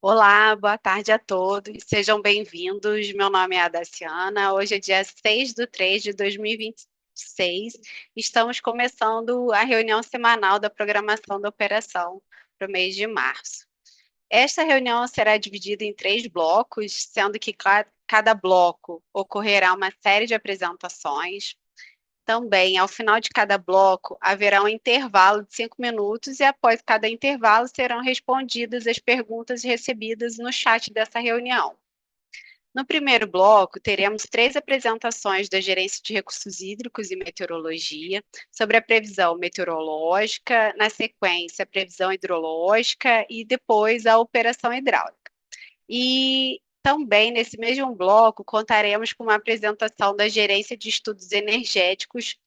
Olá, boa tarde a todos, sejam bem-vindos. Meu nome é Adaciana. Hoje é dia 6 de 3 de 2026. Estamos começando a reunião semanal da programação da operação para o mês de março. Esta reunião será dividida em três blocos, sendo que cada bloco ocorrerá uma série de apresentações. Também, ao final de cada bloco, haverá um intervalo de 5 minutos e após cada intervalo serão respondidas as perguntas recebidas no chat dessa reunião. No primeiro bloco, teremos três apresentações da Gerência de Recursos Hídricos e Meteorologia sobre a previsão meteorológica, na sequência, a previsão hidrológica e depois a operação hidráulica. E também, nesse mesmo bloco, contaremos com uma apresentação da Gerência de Estudos Energéticos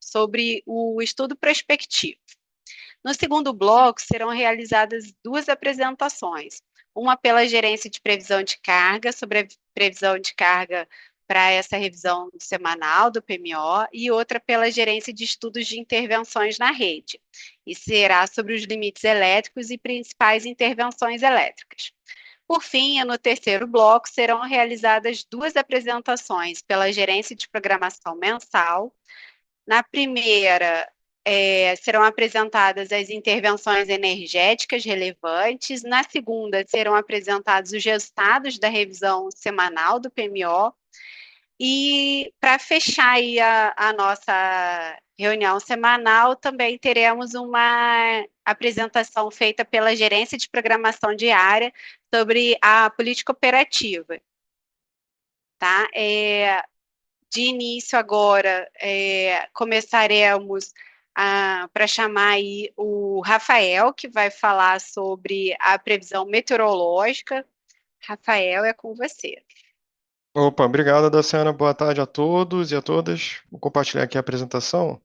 sobre o estudo prospectivo. No segundo bloco, serão realizadas duas apresentações, uma pela Gerência de Previsão de Carga, sobre a previsão de carga para essa revisão semanal do PMO, e outra pela Gerência de Estudos de Intervenções na Rede, e será sobre os limites elétricos e principais intervenções elétricas. Por fim, no terceiro bloco, serão realizadas duas apresentações pela Gerência de Programação Mensal. Na primeira, serão apresentadas as intervenções energéticas relevantes. Na segunda, serão apresentados os resultados da revisão semanal do PMO. E para fechar aí a nossa reunião semanal, também teremos uma apresentação feita pela Gerência de Programação Diária sobre a política operativa. Tá? De início agora, começaremos para chamar aí o Rafael, que vai falar sobre a previsão meteorológica. Rafael, é com você. Opa, obrigado, Daciana. Boa tarde a todos e a todas. Vou compartilhar aqui a apresentação.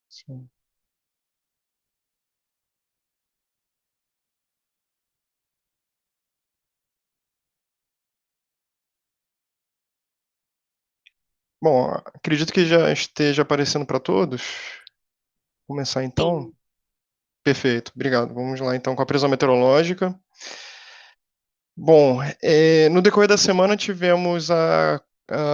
Sim. Bom, acredito que já esteja aparecendo para todos. Vou começar então. Sim, Perfeito, obrigado. Vamos lá então com a previsão meteorológica. Bom, no decorrer da semana tivemos a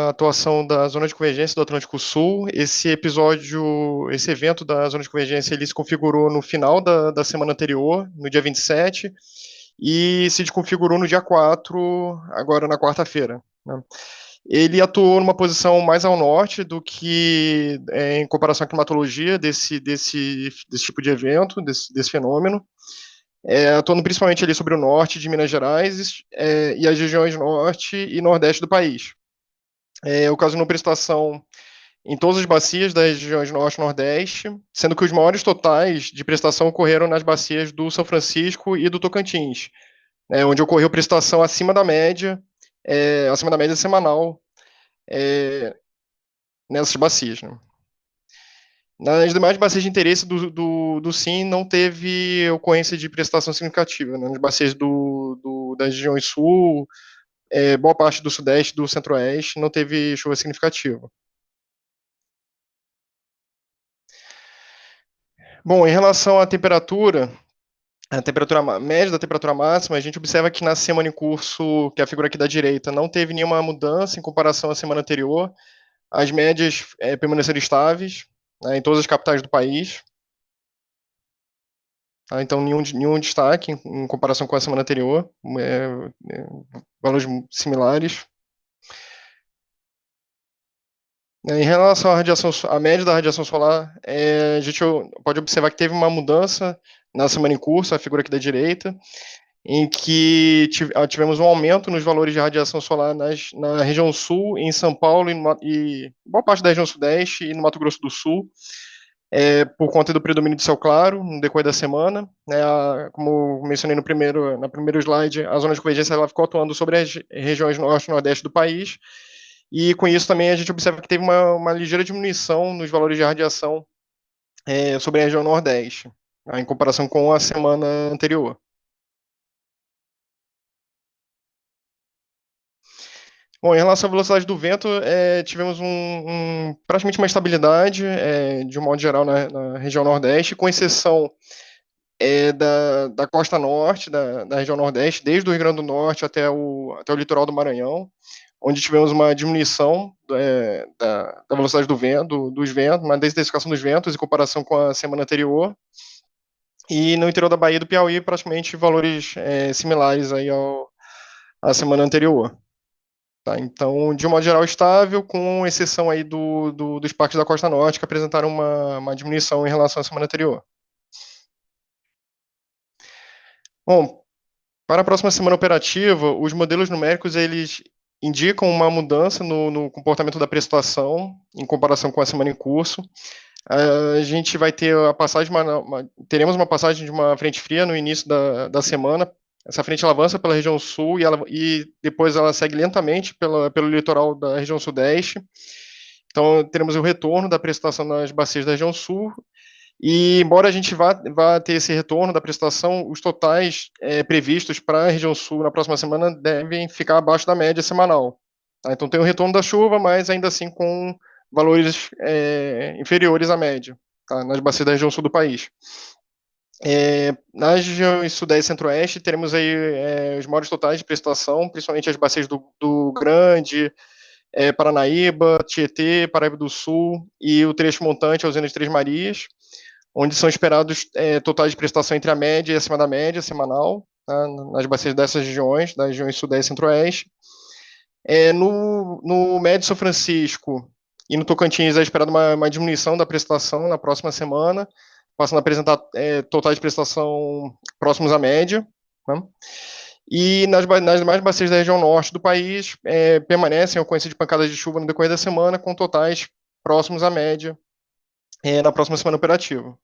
atuação da Zona de Convergência do Atlântico Sul. Esse evento da Zona de Convergência, ele se configurou no final da semana anterior, no dia 27, e se desconfigurou no dia 4, agora na quarta-feira, né? Ele atuou numa posição mais ao norte do que em comparação à climatologia desse tipo de evento, desse fenômeno, atuando principalmente ali sobre o norte de Minas Gerais e as regiões norte e nordeste do país. Ocasionou prestação em todas as bacias das regiões norte e nordeste, sendo que os maiores totais de prestação ocorreram nas bacias do São Francisco e do Tocantins, onde ocorreu prestação acima da média semanal é, nessas bacias. Né? Nas demais bacias de interesse do SIM não teve ocorrência de prestação significativa. Né? Nas bacias das regiões sul, boa parte do sudeste, do centro-oeste, não teve chuva significativa. Bom, em relação à temperatura, a temperatura média da temperatura máxima, a gente observa que na semana em curso, que é a figura aqui da direita, não teve nenhuma mudança em comparação à semana anterior. As médias permaneceram estáveis, né, em todas as capitais do país. Tá? Então, nenhum destaque em comparação com a semana anterior. Valores similares. Em relação à média da radiação solar, a gente pode observar que teve uma mudança na semana em curso, a figura aqui da direita, em que tivemos um aumento nos valores de radiação solar na região sul, em São Paulo e boa parte da região sudeste e no Mato Grosso do Sul, por conta do predomínio de céu claro no decorrer da semana. Né, como mencionei na primeiro slide, a zona de convergência ela ficou atuando sobre as regiões norte e nordeste do país, e com isso também a gente observa que teve uma ligeira diminuição nos valores de radiação sobre a região nordeste, tá, em comparação com a semana anterior. Bom, em relação à velocidade do vento, tivemos praticamente uma estabilidade, de um modo geral, na região Nordeste, com exceção da costa norte, da região nordeste, desde o Rio Grande do Norte até o litoral do Maranhão, onde tivemos uma diminuição da velocidade do vento, dos ventos, uma desintensificação dos ventos em comparação com a semana anterior. E no interior da Bahia e do Piauí, praticamente valores similares aí à semana anterior. Tá? Então, de um modo geral, estável, com exceção aí dos parques da Costa Norte, que apresentaram uma diminuição em relação à semana anterior. Bom, para a próxima semana operativa, os modelos numéricos eles indicam uma mudança no comportamento da prestação em comparação com a semana em curso. A gente vai ter a passagem, teremos uma passagem de uma frente fria no início da semana. Essa frente ela avança pela região sul e depois ela segue lentamente pelo litoral da região sudeste. Então, teremos o retorno da precipitação nas bacias da região sul. E, embora a gente vá ter esse retorno da prestação, os totais previstos para a região sul na próxima semana devem ficar abaixo da média semanal. Tá? Então, tem o retorno da chuva, mas ainda assim com valores inferiores à média, tá? Nas bacias da região sul do país. Nas regiões sudeste e centro-oeste, teremos aí os maiores totais de prestação, principalmente as bacias do Grande, Paranaíba, Tietê, Paraíba do Sul e o trecho montante, a usina de Três Marias, onde são esperados totais de prestação entre a média e acima da média semanal, tá, nas bacias dessas regiões, das regiões sudeste e centro-oeste. No Médio São Francisco e no Tocantins é esperada uma diminuição da prestação na próxima semana, passando a apresentar totais de prestação próximos à média. Né? E nas demais bacias da região norte do país, permanecem a ocorrência de pancadas de chuva no decorrer da semana, com totais próximos à média na próxima semana operativa.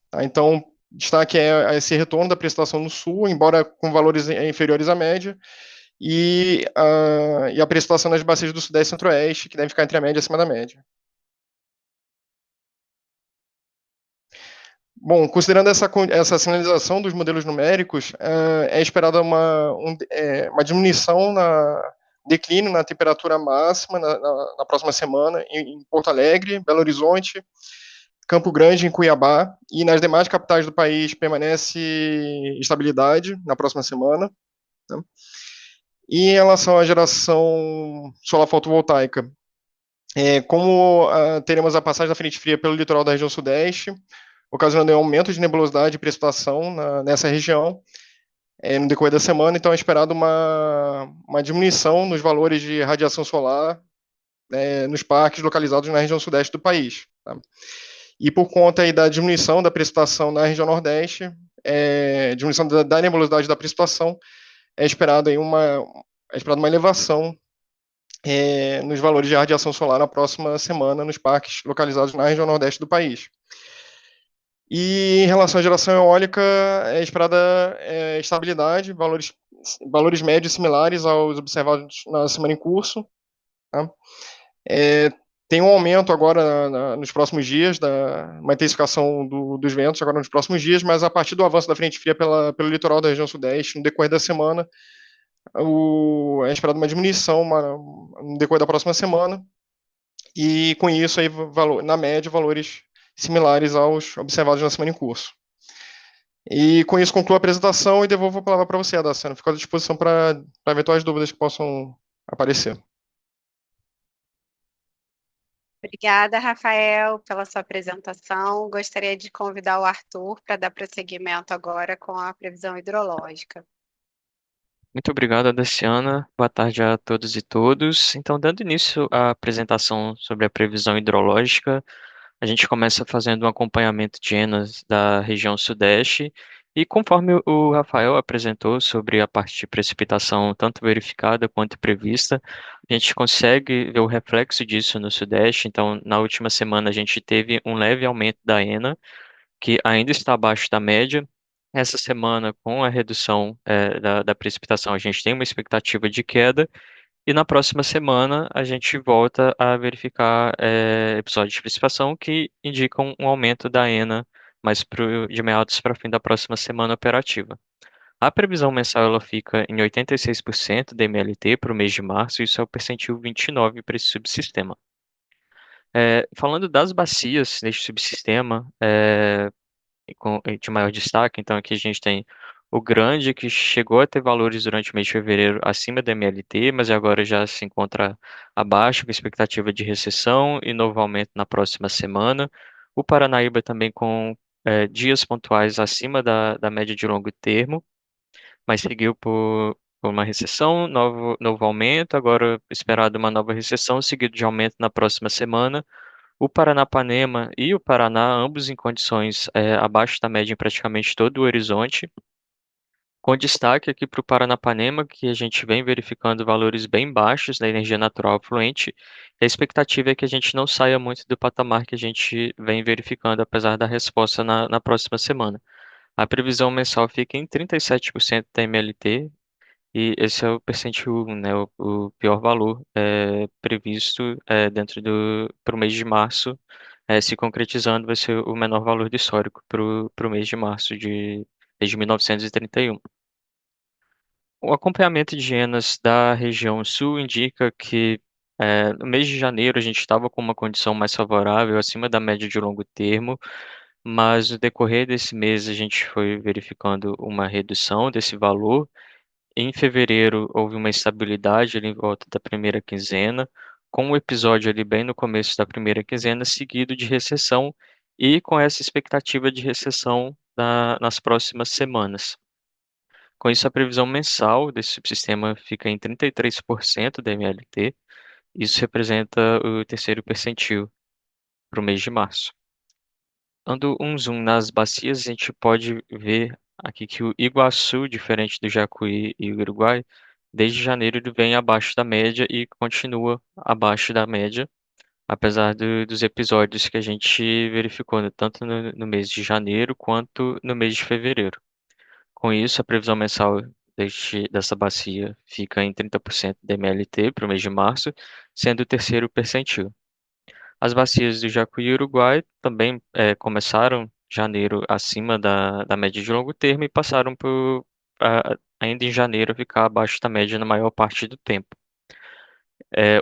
Tá? Então, destaque esse retorno da prestação no sul, embora com valores inferiores à média, e a prestação nas bacias do sudeste e centro-oeste, que deve ficar entre a média e acima da média. Bom, considerando essa sinalização dos modelos numéricos, é esperada uma diminuição declínio na temperatura máxima na próxima semana em Porto Alegre, Belo Horizonte, Campo Grande, em Cuiabá, e nas demais capitais do país permanece estabilidade na próxima semana. Né? E em relação à geração solar fotovoltaica, como teremos a passagem da frente fria pelo litoral da região sudeste, ocasionando um aumento de nebulosidade e precipitação nessa região no decorrer da semana, então é esperado uma diminuição nos valores de radiação solar nos parques localizados na região sudeste do país. Tá? E por conta aí da diminuição da precipitação na região nordeste, diminuição da nebulosidade da precipitação, é esperado aí uma elevação nos valores de radiação solar na próxima semana nos parques localizados na região nordeste do país. E em relação à geração eólica, é esperada estabilidade, valores médios similares aos observados na semana em curso. Tá? Tem um aumento agora nos próximos dias, uma intensificação dos ventos agora nos próximos dias, mas a partir do avanço da frente fria pelo litoral da região sudeste, no decorrer da semana, é esperada uma diminuição no decorrer da próxima semana, e com isso, aí, na média, valores similares aos observados na semana em curso. E com isso concluo a apresentação e devolvo a palavra para você, Adaciano. Fico à disposição para eventuais dúvidas que possam aparecer. Obrigada, Rafael, pela sua apresentação. Gostaria de convidar o Arthur para dar prosseguimento agora com a previsão hidrológica. Muito obrigado, Adeciana. Boa tarde a todos e todos. Então, dando início à apresentação sobre a previsão hidrológica, a gente começa fazendo um acompanhamento de ENAs da região sudeste. E conforme o Rafael apresentou sobre a parte de precipitação, tanto verificada quanto prevista, a gente consegue ver o reflexo disso no sudeste. Então, na última semana, a gente teve um leve aumento da ENA, que ainda está abaixo da média. Essa semana, com a redução da precipitação, a gente tem uma expectativa de queda, e na próxima semana a gente volta a verificar episódios de precipitação que indicam um aumento da ENA mais de meados para fim da próxima semana operativa. A previsão mensal ela fica em 86% da MLT para o mês de março, e isso é o percentil 29 para esse subsistema. Falando das bacias deste subsistema, de maior destaque. Então, aqui a gente tem o Grande, que chegou a ter valores durante o mês de fevereiro acima da MLT, mas agora já se encontra abaixo, com expectativa de recessão e novo aumento na próxima semana. O Paranaíba também com dias pontuais acima da média de longo termo, mas seguiu por uma recessão, novo aumento, agora esperado uma nova recessão, seguido de aumento na próxima semana. O Paranapanema e o Paraná, ambos em condições abaixo da média em praticamente todo o horizonte, com destaque aqui para o Paranapanema, que a gente vem verificando valores bem baixos da energia natural fluente. A expectativa é que a gente não saia muito do patamar que a gente vem verificando, apesar da resposta na próxima semana. A previsão mensal fica em 37% da MLT, e esse é o percentil, né, o pior valor previsto dentro para o mês de março. Se concretizando, vai ser o menor valor do histórico para o mês de março desde 1931. O acompanhamento de hienas da região sul indica que no mês de janeiro a gente estava com uma condição mais favorável, acima da média de longo termo, mas no decorrer desse mês a gente foi verificando uma redução desse valor. Em fevereiro houve uma estabilidade ali em volta da primeira quinzena, com um episódio ali bem no começo da primeira quinzena, seguido de recessão e com essa expectativa de recessão nas próximas semanas. Com isso, a previsão mensal desse subsistema fica em 33% da MLT. Isso representa o terceiro percentil para o mês de março. Dando um zoom nas bacias, a gente pode ver aqui que o Iguaçu, diferente do Jacuí e o Uruguai, desde janeiro ele vem abaixo da média e continua abaixo da média, apesar dos episódios que a gente verificou, né, tanto no mês de janeiro quanto no mês de fevereiro. Com isso, a previsão mensal dessa bacia fica em 30% da MLT para o mês de março, sendo o terceiro percentil. As bacias do Jacuí e Uruguai também começaram janeiro acima da média de longo termo e passaram ainda em janeiro, ficar abaixo da média na maior parte do tempo.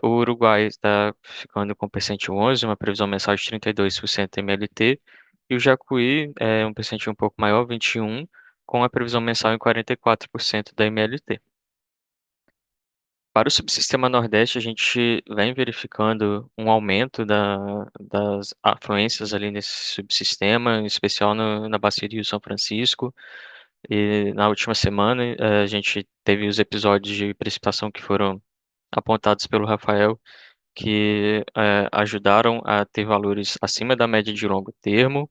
O Uruguai está ficando com percentil 11, uma previsão mensal de 32% MLT, e o Jacuí é um percentil um pouco maior, 21, com a previsão mensal em 44% da MLT. Para o subsistema Nordeste, a gente vem verificando um aumento das afluências ali nesse subsistema, em especial na Bacia do Rio São Francisco. E na última semana, a gente teve os episódios de precipitação que foram apontados pelo Rafael, que ajudaram a ter valores acima da média de longo termo.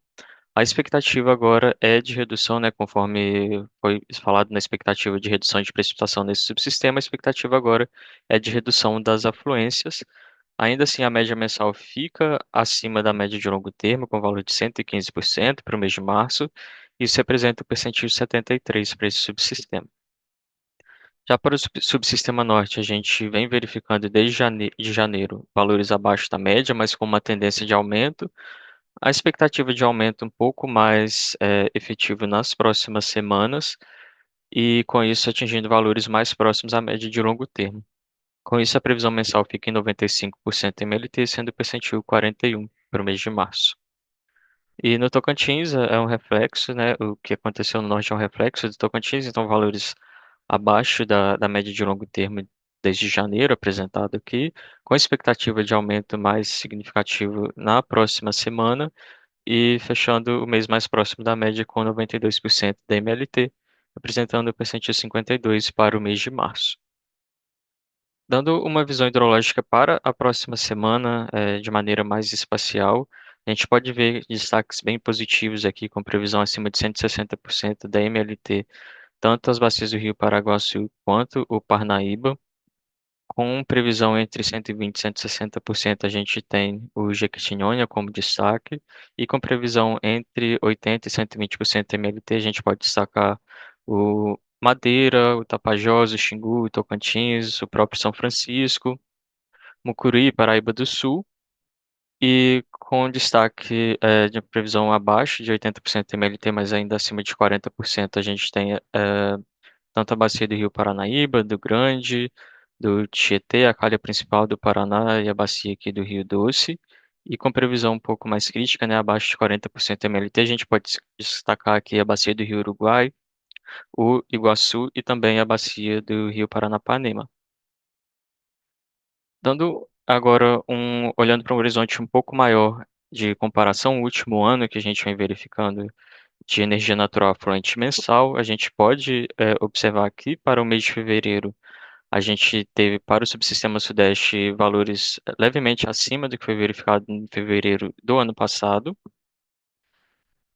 A expectativa agora é de redução, né, conforme foi falado na expectativa de redução de precipitação nesse subsistema, a expectativa agora é de redução das afluências. Ainda assim, a média mensal fica acima da média de longo termo, com valor de 115% para o mês de março. Isso representa o percentil 73 para esse subsistema. Já para o subsistema norte, a gente vem verificando desde de janeiro valores abaixo da média, mas com uma tendência de aumento. A expectativa de aumento um pouco mais efetivo nas próximas semanas e, com isso, atingindo valores mais próximos à média de longo termo. Com isso, a previsão mensal fica em 95% MLT, sendo o percentil 41 para o mês de março. E no Tocantins é um reflexo, né? O que aconteceu no norte é um reflexo do Tocantins, então valores abaixo da média de longo termo desde janeiro, apresentado aqui, com expectativa de aumento mais significativo na próxima semana e fechando o mês mais próximo da média com 92% da MLT, representando o percentil 52 para o mês de março. Dando uma visão hidrológica para a próxima semana, de maneira mais espacial, a gente pode ver destaques bem positivos aqui, com previsão acima de 160% da MLT, tanto as bacias do Rio Paraguaçu quanto o Parnaíba. Com previsão entre 120% e 160%, a gente tem o Jequitinhonha como destaque, e com previsão entre 80% e 120% MLT, a gente pode destacar o Madeira, o Tapajós, o Xingu, o Tocantins, o próprio São Francisco, Mucuri, Paraíba do Sul, e com destaque de previsão abaixo de 80% MLT, mas ainda acima de 40%, a gente tem tanto a bacia do Rio Paranaíba, do Grande, do Tietê, a calha principal do Paraná e a bacia aqui do Rio Doce. E com previsão um pouco mais crítica, né, abaixo de 40% MLT, a gente pode destacar aqui a bacia do Rio Uruguai, o Iguaçu e também a bacia do Rio Paranapanema. Dando agora olhando para um horizonte um pouco maior de comparação, o último ano que a gente vem verificando de energia natural afluente mensal, a gente pode observar aqui para o mês de fevereiro, a gente teve para o subsistema Sudeste valores levemente acima do que foi verificado em fevereiro do ano passado,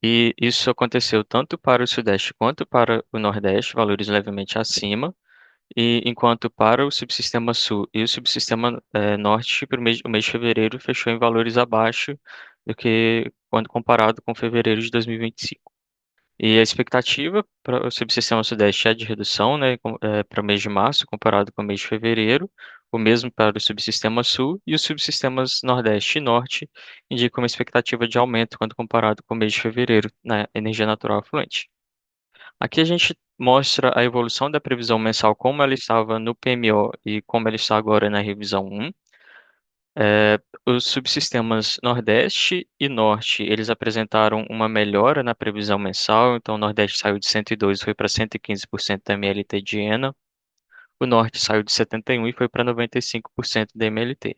e isso aconteceu tanto para o Sudeste quanto para o Nordeste, valores levemente acima. E enquanto para o subsistema sul e o subsistema norte, para o mês de fevereiro fechou em valores abaixo do que quando comparado com fevereiro de 2025. E a expectativa para o subsistema sudeste é de redução, né, para o mês de março comparado com o mês de fevereiro, o mesmo para o subsistema sul e os subsistemas nordeste e norte indicam uma expectativa de aumento quando comparado com o mês de fevereiro na energia natural afluente. Aqui a gente mostra a evolução da previsão mensal, como ela estava no PMO e como ela está agora na revisão 1. Os subsistemas Nordeste e Norte, eles apresentaram uma melhora na previsão mensal, então o Nordeste saiu de 102 e foi para 115% da MLT de ENA, o Norte saiu de 71 e foi para 95% da MLT.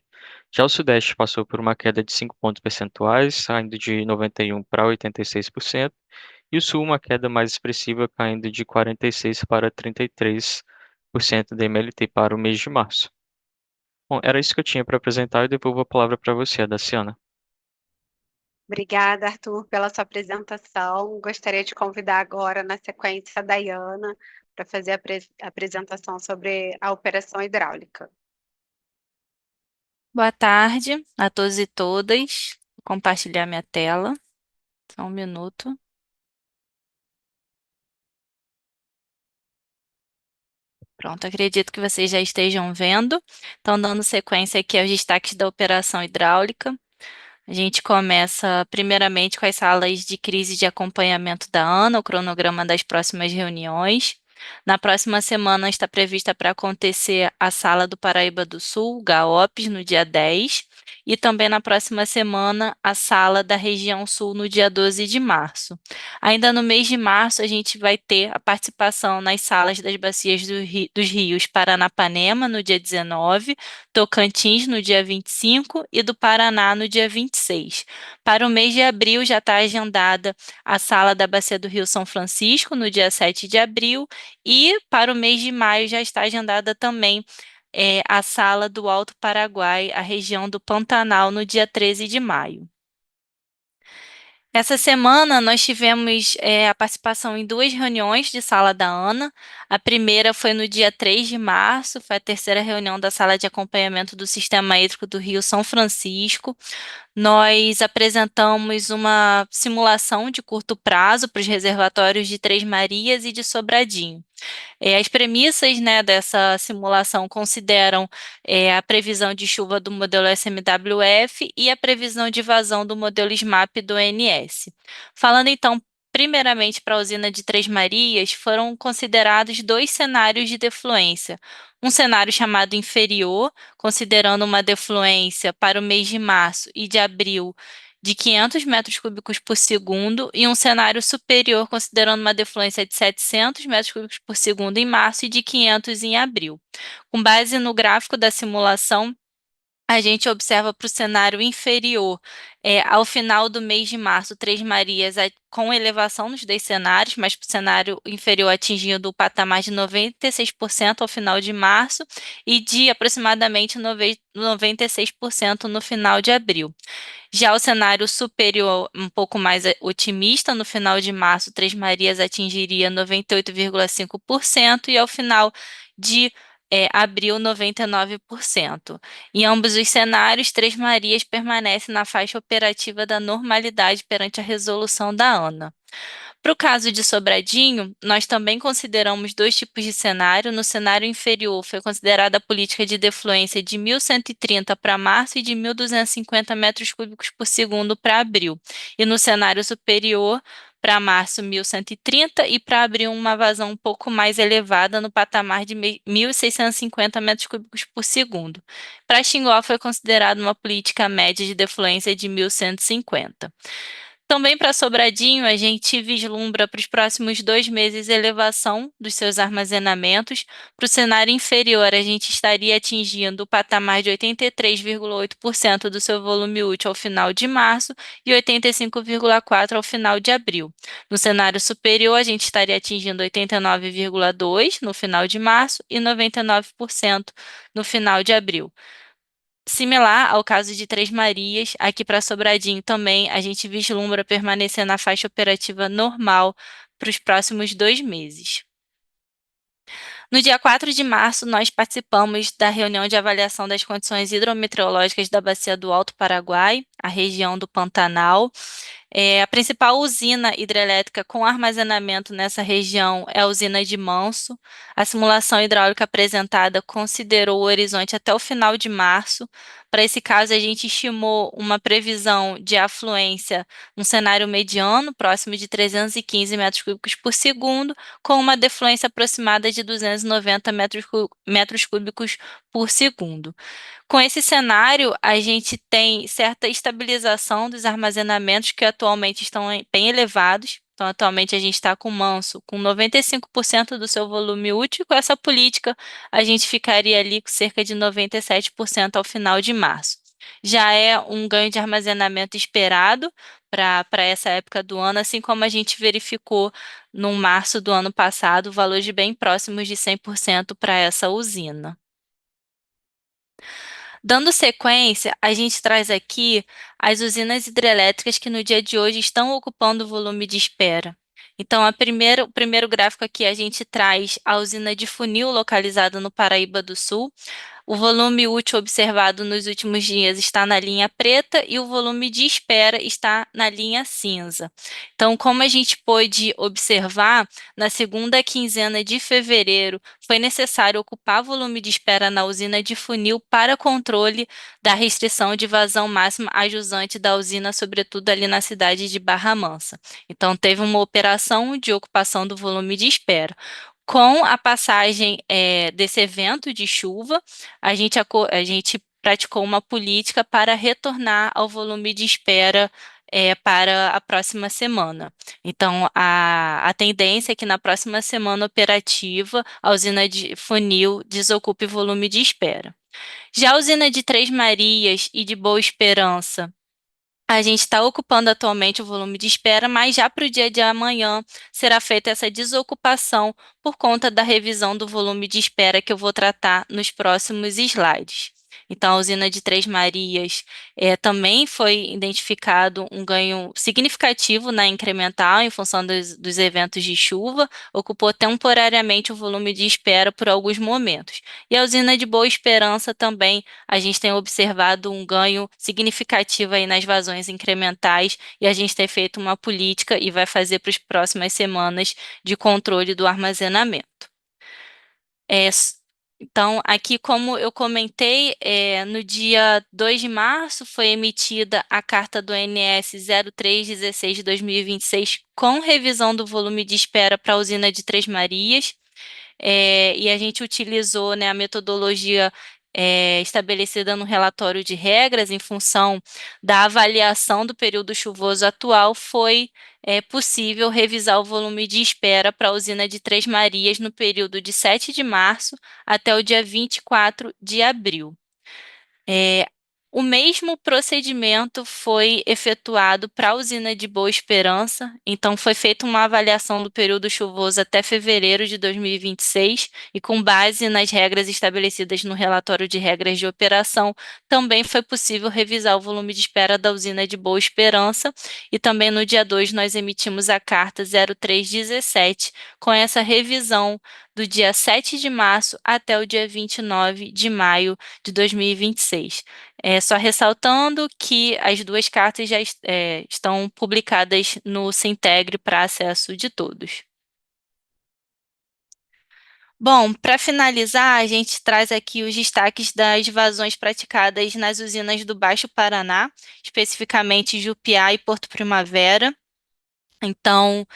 Já o Sudeste passou por uma queda de 5 pontos percentuais, saindo de 91 para 86%, e o Sul uma queda mais expressiva, caindo de 46 para 33% da MLT para o mês de março. Bom, era isso que eu tinha para apresentar e devolvo a palavra para você, Daciana. Obrigada, Arthur, pela sua apresentação. Gostaria de convidar agora, na sequência, a Dayana para fazer a apresentação sobre a operação hidráulica. Boa tarde a todos e todas. Vou compartilhar minha tela. Só um minuto. Pronto, acredito que vocês já estejam vendo. Então, dando sequência aqui aos destaques da operação hidráulica. A gente começa primeiramente com as salas de crise de acompanhamento da ANA, o cronograma das próximas reuniões. Na próxima semana está prevista para acontecer a sala do Paraíba do Sul, GAOPS, no dia 10, e também na próxima semana a sala da região Sul, no dia 12 de março. Ainda no mês de março, a gente vai ter a participação nas salas das bacias dos rios Paranapanema, no dia 19, Tocantins no dia 25 e do Paraná no dia 26. Para o mês de abril já está agendada a sala da Bacia do Rio São Francisco no dia 7 de abril e para o mês de maio já está agendada também a sala do Alto Paraguai, a região do Pantanal, no dia 13 de maio. Essa semana, nós tivemos a participação em duas reuniões de sala da ANA. A primeira foi no dia 3 de março, foi a terceira reunião da sala de acompanhamento do Sistema Hídrico do Rio São Francisco. Nós apresentamos uma simulação de curto prazo para os reservatórios de Três Marias e de Sobradinho. As premissas, né, dessa simulação consideram a previsão de chuva do modelo SMWF e a previsão de vazão do modelo SMAP do ONS. Falando então, primeiramente para a usina de Três Marias, foram considerados dois cenários de defluência. Um cenário chamado inferior, considerando uma defluência para o mês de março e de abril de 500 metros cúbicos por segundo e um cenário superior, considerando uma defluência de 700 metros cúbicos por segundo em março e de 500 em abril. Com base no gráfico da simulação, a gente observa para o cenário inferior, ao final do mês de março, Três Marias com elevação nos dois cenários, mas para o cenário inferior atingindo o patamar de 96% ao final de março e de aproximadamente 96% no final de abril. Já o cenário superior, um pouco mais otimista, no final de março, Três Marias atingiria 98,5% e ao final de abril, 99%. Em ambos os cenários, Três Marias permanece na faixa operativa da normalidade perante a resolução da ANA. Para o caso de Sobradinho, nós também consideramos dois tipos de cenário. No cenário inferior, foi considerada a política de defluência de 1.130 para março e de 1.250 metros cúbicos por segundo para abril. E no cenário superior, para março 1.130 e para abril uma vazão um pouco mais elevada no patamar de 1.650 metros cúbicos por segundo. Para Xingu foi considerado uma política média de defluência de 1.150. Também para Sobradinho, a gente vislumbra para os próximos 2 meses elevação dos seus armazenamentos. Para o cenário inferior, a gente estaria atingindo o patamar de 83,8% do seu volume útil ao final de março e 85,4% ao final de abril. No cenário superior, a gente estaria atingindo 89,2% no final de março e 99% no final de abril. Similar ao caso de Três Marias, aqui para Sobradinho também a gente vislumbra permanecer na faixa operativa normal para os próximos 2 meses. No dia 4 de março, nós participamos da reunião de avaliação das condições hidrometeorológicas da Bacia do Alto Paraguai, a região do Pantanal. A principal usina hidrelétrica com armazenamento nessa região é a usina de Manso. A simulação hidráulica apresentada considerou o horizonte até o final de março. Para esse caso, a gente estimou uma previsão de afluência, um cenário mediano, próximo de 315 metros cúbicos por segundo, com uma defluência aproximada de 290 metros cúbicos por segundo. Com esse cenário, a gente tem certa estabilização dos armazenamentos que atualmente estão bem elevados. Então, atualmente a gente está com Manso com 95% do seu volume útil. Com essa política, a gente ficaria ali com cerca de 97% ao final de março. Já é um ganho de armazenamento esperado para essa época do ano, assim como a gente verificou no março do ano passado, valores bem próximos de 100% para essa usina. Dando sequência, a gente traz aqui as usinas hidrelétricas que no dia de hoje estão ocupando o volume de espera. Então, o primeiro gráfico aqui a gente traz a usina de Funil, localizada no Paraíba do Sul. O volume útil observado nos últimos dias está na linha preta e o volume de espera está na linha cinza. Então, como a gente pôde observar, na segunda quinzena de fevereiro, foi necessário ocupar volume de espera na usina de Funil para controle da restrição de vazão máxima a jusante da usina, sobretudo ali na cidade de Barra Mansa. Então, teve uma operação de ocupação do volume de espera. Com a passagem desse evento de chuva, a gente praticou uma política para retornar ao volume de espera para a próxima semana. Então, a tendência é que na próxima semana operativa, a usina de Funil desocupe volume de espera. Já a usina de Três Marias e de Boa Esperança, a gente está ocupando atualmente o volume de espera, mas já para o dia de amanhã será feita essa desocupação por conta da revisão do volume de espera que eu vou tratar nos próximos slides. Então, a usina de Três Marias também foi identificado um ganho significativo na incremental em função dos eventos de chuva, ocupou temporariamente o volume de espera por alguns momentos. E a usina de Boa Esperança também, a gente tem observado um ganho significativo aí nas vazões incrementais e a gente tem feito uma política e vai fazer para as próximas semanas de controle do armazenamento. Então, aqui, como eu comentei, no dia 2 de março foi emitida a carta do ONS 0316 de 2026 com revisão do volume de espera para a usina de Três Marias, e a gente utilizou, né, a metodologia estabelecida no relatório de regras em função da avaliação do período chuvoso atual, foi possível revisar o volume de espera para a usina de Três Marias no período de 7 de março até o dia 24 de abril. O mesmo procedimento foi efetuado para a usina de Boa Esperança, então foi feita uma avaliação do período chuvoso até fevereiro de 2026 e com base nas regras estabelecidas no relatório de regras de operação, também foi possível revisar o volume de espera da usina de Boa Esperança e também no dia 2 nós emitimos a carta 0317 com essa revisão do dia 7 de março até o dia 29 de maio de 2026. Só ressaltando que as duas cartas já estão publicadas no Sintegre para acesso de todos. Bom, para finalizar, a gente traz aqui os destaques das vazões praticadas nas usinas do Baixo Paraná, especificamente Jupiá e Porto Primavera. Então,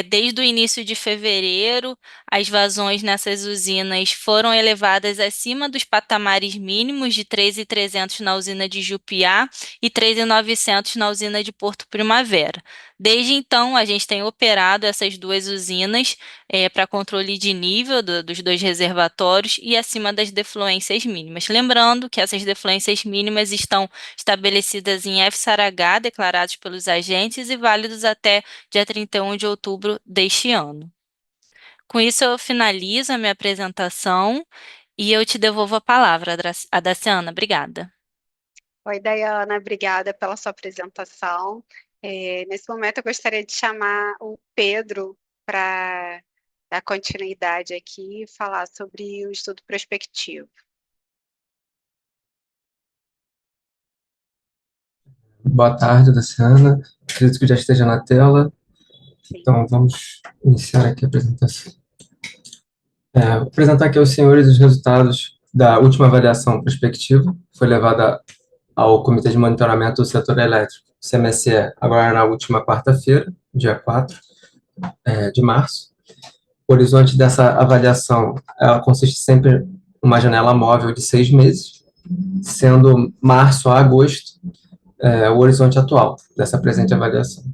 desde o início de fevereiro, as vazões nessas usinas foram elevadas acima dos patamares mínimos de 3.300 na usina de Jupiá e 3.900 na usina de Porto Primavera. Desde então, a gente tem operado essas duas usinas para controle de nível dos dois reservatórios e acima das defluências mínimas. Lembrando que essas defluências mínimas estão estabelecidas em FSARH, declarados pelos agentes e válidos até dia 31 de outubro deste ano. Com isso, eu finalizo a minha apresentação e eu te devolvo a palavra, Daciana. Obrigada. Oi, Dayana, obrigada pela sua apresentação. Nesse momento, eu gostaria de chamar o Pedro para dar continuidade aqui e falar sobre o estudo prospectivo. Boa tarde, Daciana. Acredito que já esteja na tela. Então, vamos iniciar aqui a apresentação. Vou apresentar aqui aos senhores os resultados da última avaliação prospectiva, foi levada ao Comitê de Monitoramento do Setor Elétrico, CMSE, agora na última quarta-feira, dia 4 de março. O horizonte dessa avaliação, ela consiste sempre em uma janela móvel de 6 meses, sendo março a agosto o horizonte atual dessa presente avaliação.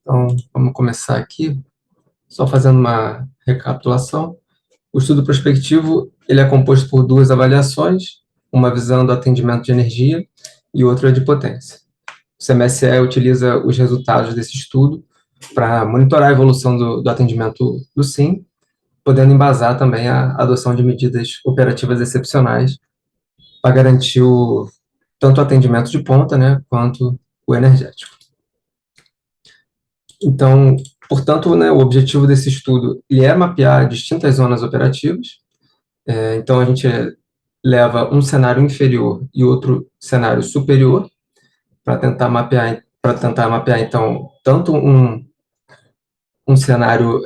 Então, vamos começar aqui, só fazendo uma recapitulação. O estudo prospectivo, ele é composto por duas avaliações, uma visando atendimento de energia e outra de potência. O CMSE utiliza os resultados desse estudo para monitorar a evolução do atendimento do SIM, podendo embasar também a adoção de medidas operativas excepcionais para garantir tanto o atendimento de ponta, né, quanto o energético. Então, portanto, né, o objetivo desse estudo ele é mapear distintas zonas operativas. Então, a gente leva um cenário inferior e outro cenário superior para tentar mapear, então, tanto um cenário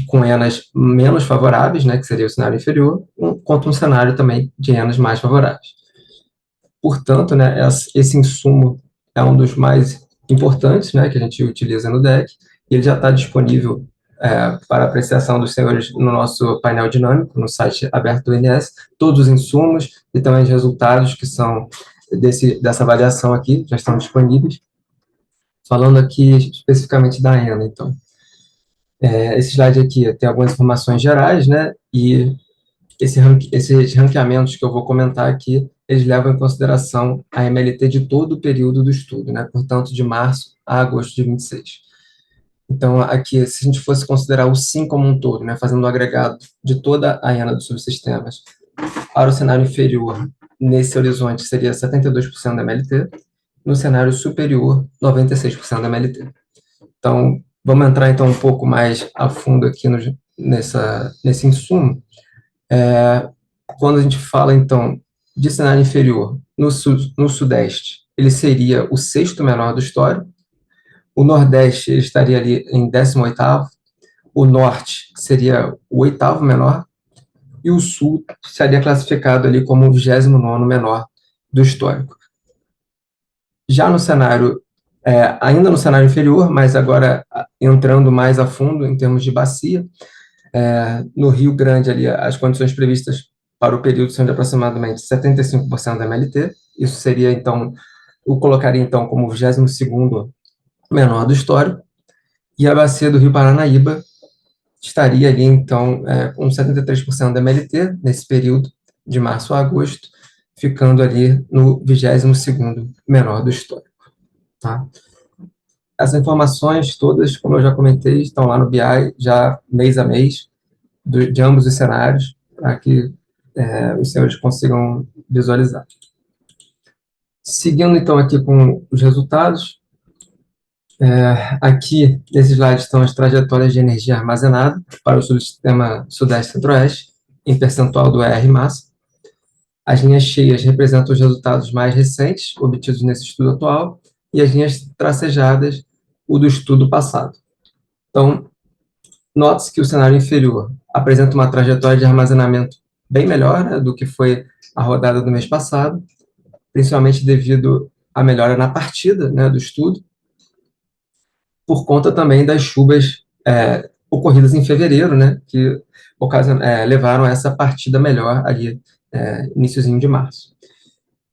com ENAs menos favoráveis, né, que seria o cenário inferior, quanto um cenário também de ENAs mais favoráveis. Portanto, né, esse insumo é um dos mais importantes, né, que a gente utiliza no DEC, e ele já está disponível para apreciação dos senhores no nosso painel dinâmico, no site aberto do INS, todos os insumos e também os resultados que são dessa avaliação aqui, já estão disponíveis. Falando aqui especificamente da ENA, então. Esse slide aqui tem algumas informações gerais, né, e esses ranqueamentos que eu vou comentar aqui, eles levam em consideração a MLT de todo o período do estudo, né, portanto, de março a agosto de 26. Então, aqui, se a gente fosse considerar o SIM como um todo, né, fazendo o agregado de toda a ENA dos subsistemas, para o cenário inferior, nesse horizonte, seria 72% da MLT, no cenário superior, 96% da MLT. Então, vamos entrar, então, um pouco mais a fundo aqui nesse insumo. Quando a gente fala, então, de cenário inferior, no sudeste, ele seria o sexto menor do histórico, o nordeste ele estaria ali em 18º, o norte seria o 8º menor, e o sul seria classificado ali como o 29º menor do histórico. Já no cenário, ainda no cenário inferior, mas agora entrando mais a fundo em termos de bacia, no Rio Grande, ali, as condições previstas para o período são de aproximadamente 75% da MLT, isso seria, então, eu colocaria, então, como o 22º menor do histórico, e a bacia do Rio Paranaíba estaria ali, então, com 73% da MLT, nesse período de março a agosto, ficando ali no 22º menor do histórico. Tá? As informações todas, como eu já comentei, estão lá no BI, já mês a mês, de ambos os cenários, para que os senhores consigam visualizar. Seguindo, então, aqui com os resultados, aqui, nesse slide, estão as trajetórias de energia armazenada para o subsistema Sudeste-Centro-Oeste, em percentual do ER-massa. As linhas cheias representam os resultados mais recentes, obtidos nesse estudo atual, e as linhas tracejadas, o do estudo passado. Então, note-se que o cenário inferior apresenta uma trajetória de armazenamento bem melhor, né, do que foi a rodada do mês passado, principalmente devido à melhora na partida, né, do estudo. por conta também das chuvas ocorridas em fevereiro, né, que levaram a essa partida melhor ali, iniciozinho de março.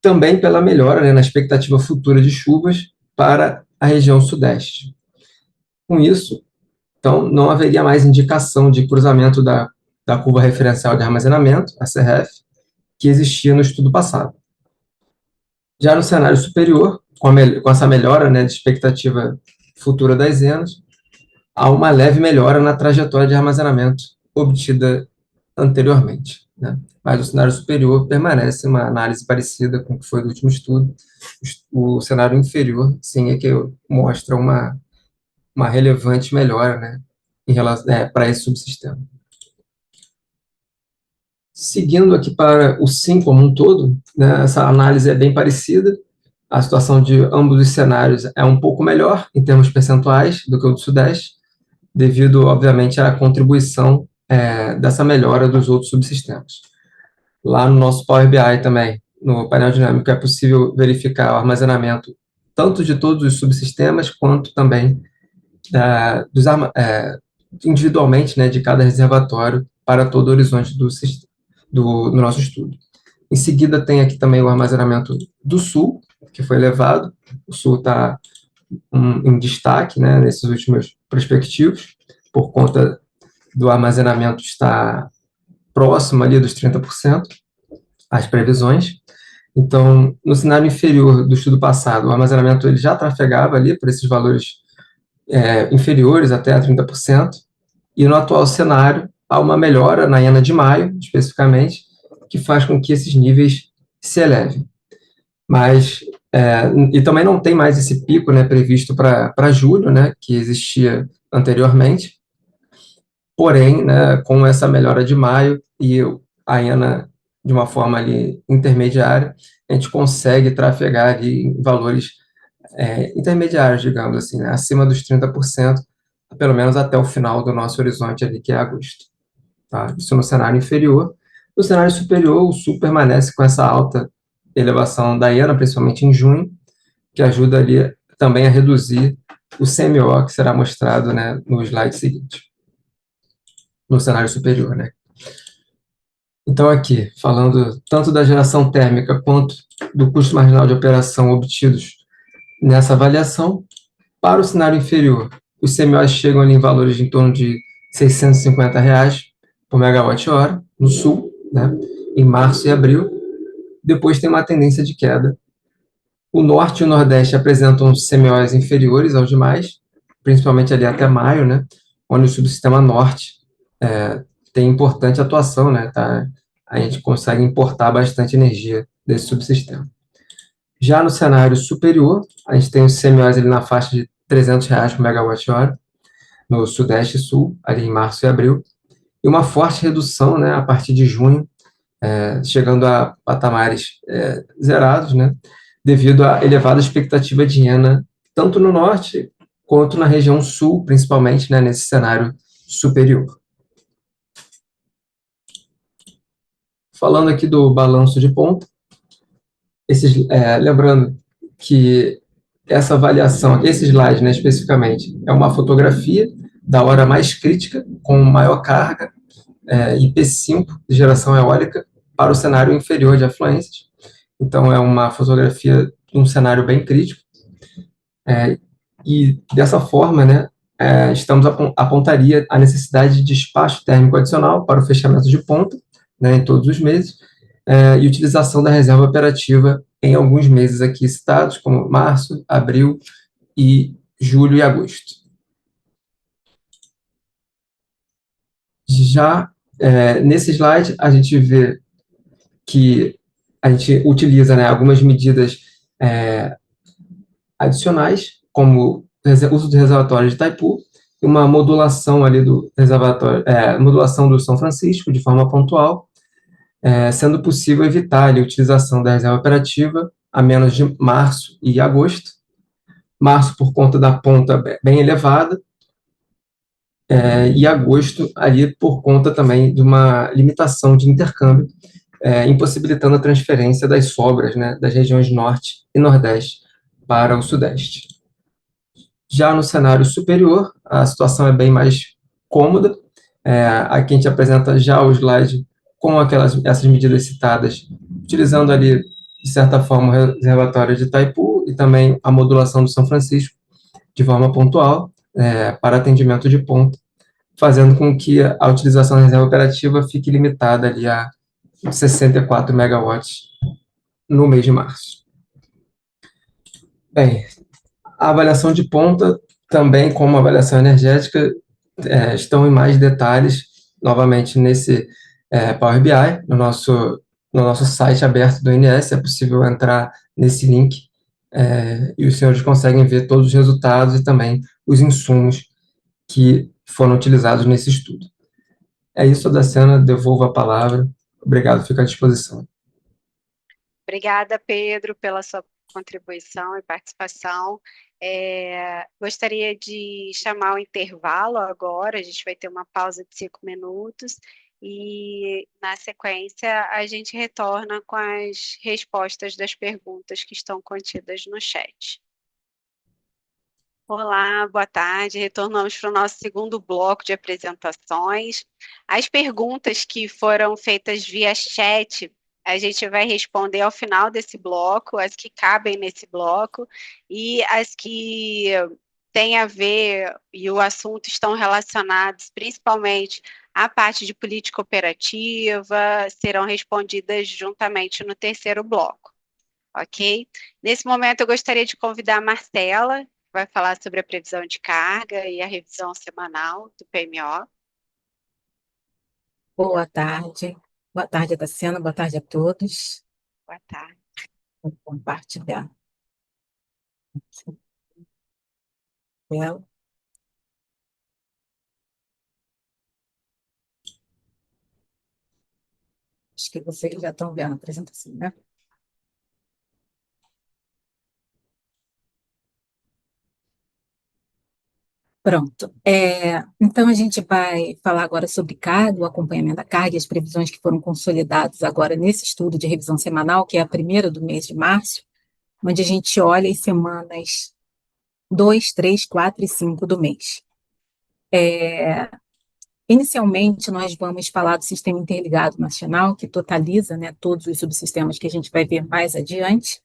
Também pela melhora, né, na expectativa futura de chuvas para a região sudeste. Com isso, então, não haveria mais indicação de cruzamento da curva referencial de armazenamento, a CRF, que existia no estudo passado. Já no cenário superior, com essa melhora, né, de expectativa futura das zenas, há uma leve melhora na trajetória de armazenamento obtida anteriormente, né? Mas o cenário superior permanece uma análise parecida com o que foi do último estudo. O cenário inferior, sim, é que mostra uma relevante melhora, né, para esse subsistema. Seguindo aqui para o SIM como um todo, né, essa análise é bem parecida. A situação de ambos os cenários é um pouco melhor em termos percentuais do que o do Sudeste, devido, obviamente, à contribuição dessa melhora dos outros subsistemas. Lá no nosso Power BI também, no painel dinâmico, é possível verificar o armazenamento tanto de todos os subsistemas, quanto também individualmente, né, de cada reservatório para todo o horizonte do nosso estudo. Em seguida, tem aqui também o armazenamento do Sul, que foi elevado. O Sul está em destaque, né, nesses últimos prospectivos, por conta do armazenamento estar próximo ali dos 30%, as previsões. Então, no cenário inferior do estudo passado, o armazenamento ele já trafegava ali por esses valores inferiores até a 30%, e no atual cenário há uma melhora na ENA de maio, especificamente, que faz com que esses níveis se elevem. Mas, e também não tem mais esse pico, né, previsto para julho, né, que existia anteriormente, porém, né, com essa melhora de maio e a ENA de uma forma ali intermediária, a gente consegue trafegar ali em valores intermediários, digamos assim, né, acima dos 30%, pelo menos até o final do nosso horizonte ali, que é agosto. Tá? Isso no cenário inferior. No cenário superior, o Sul permanece com essa alta elevação da ENA, principalmente em junho, que ajuda ali também a reduzir o CMO, que será mostrado, né, no slide seguinte, no cenário superior, né. Então, aqui, falando tanto da geração térmica quanto do custo marginal de operação obtidos nessa avaliação, para o cenário inferior, os CMOs chegam ali em valores de em torno de R$ 650 por megawatt-hora, no Sul, né, em março e abril. Depois tem uma tendência de queda. O Norte e o Nordeste apresentam CMOs inferiores aos demais, principalmente ali até maio, né, onde o subsistema Norte tem importante atuação, né, tá? A gente consegue importar bastante energia desse subsistema. Já no cenário superior, a gente tem os CMOs ali na faixa de R$ 300 por megawatt-hora, no Sudeste e Sul, ali em março e abril, e uma forte redução, né, a partir de junho, chegando a patamares zerados, né, devido à elevada expectativa de ENA, tanto no Norte quanto na região Sul, principalmente, né, nesse cenário superior. Falando aqui do balanço de ponta, lembrando que essa avaliação, esse slide, né, especificamente, é uma fotografia da hora mais crítica, com maior carga, IP5 de geração eólica, para o cenário inferior de afluências. Então, é uma fotografia de um cenário bem crítico. E, dessa forma, né, apontaria a necessidade de despacho térmico adicional para o fechamento de ponta, né, em todos os meses, e utilização da reserva operativa em alguns meses aqui citados, como março, abril e julho e agosto. Já nesse slide, a gente vê que a gente utiliza, né, algumas medidas adicionais, como o uso do reservatório de Itaipu, e uma modulação ali do reservatório, modulação do São Francisco de forma pontual, sendo possível evitar ali, a utilização da reserva operativa a menos de março e agosto. Março por conta da ponta bem elevada, e agosto ali por conta também de uma limitação de intercâmbio, impossibilitando a transferência das sobras, né, das regiões norte e nordeste para o sudeste. Já no cenário superior, a situação é bem mais cômoda. Aqui a gente apresenta já o slide com essas medidas citadas, utilizando ali, de certa forma, o reservatório de Itaipu e também a modulação do São Francisco, de forma pontual, para atendimento de ponta, fazendo com que a utilização da reserva operativa fique limitada ali a 64 megawatts no mês de março. Bem, a avaliação de ponta, também como a avaliação energética, estão em mais detalhes, novamente, nesse Power BI, no nosso site aberto do INS, é possível entrar nesse link, e os senhores conseguem ver todos os resultados e também os insumos que foram utilizados nesse estudo. É isso, Daciana, devolvo a palavra. Obrigado, fico à disposição. Obrigada, Pedro, pela sua contribuição e participação. Gostaria de chamar o intervalo agora, a gente vai ter uma pausa de 5 minutos e, na sequência, a gente retorna com as respostas das perguntas que estão contidas no chat. Olá, boa tarde. Retornamos para o nosso segundo bloco de apresentações. As perguntas que foram feitas via chat, a gente vai responder ao final desse bloco, as que cabem nesse bloco, e as que têm a ver e o assunto estão relacionados principalmente à parte de política operativa, serão respondidas juntamente no terceiro bloco, ok? Nesse momento, eu gostaria de convidar a Marcela, vai falar sobre a previsão de carga e a revisão semanal do PMO. Boa tarde. Boa tarde, Daciana. Boa tarde a todos. Boa tarde. Vou compartilhar aqui. Tela. Acho que vocês já estão vendo a apresentação, né? Pronto. Então, a gente vai falar agora sobre carga, o acompanhamento da carga e as previsões que foram consolidadas agora nesse estudo de revisão semanal, que é a primeira do mês de março, onde a gente olha as semanas 2, 3, 4 e 5 do mês. Inicialmente, nós vamos falar do Sistema Interligado Nacional, que totaliza, né, todos os subsistemas que a gente vai ver mais adiante.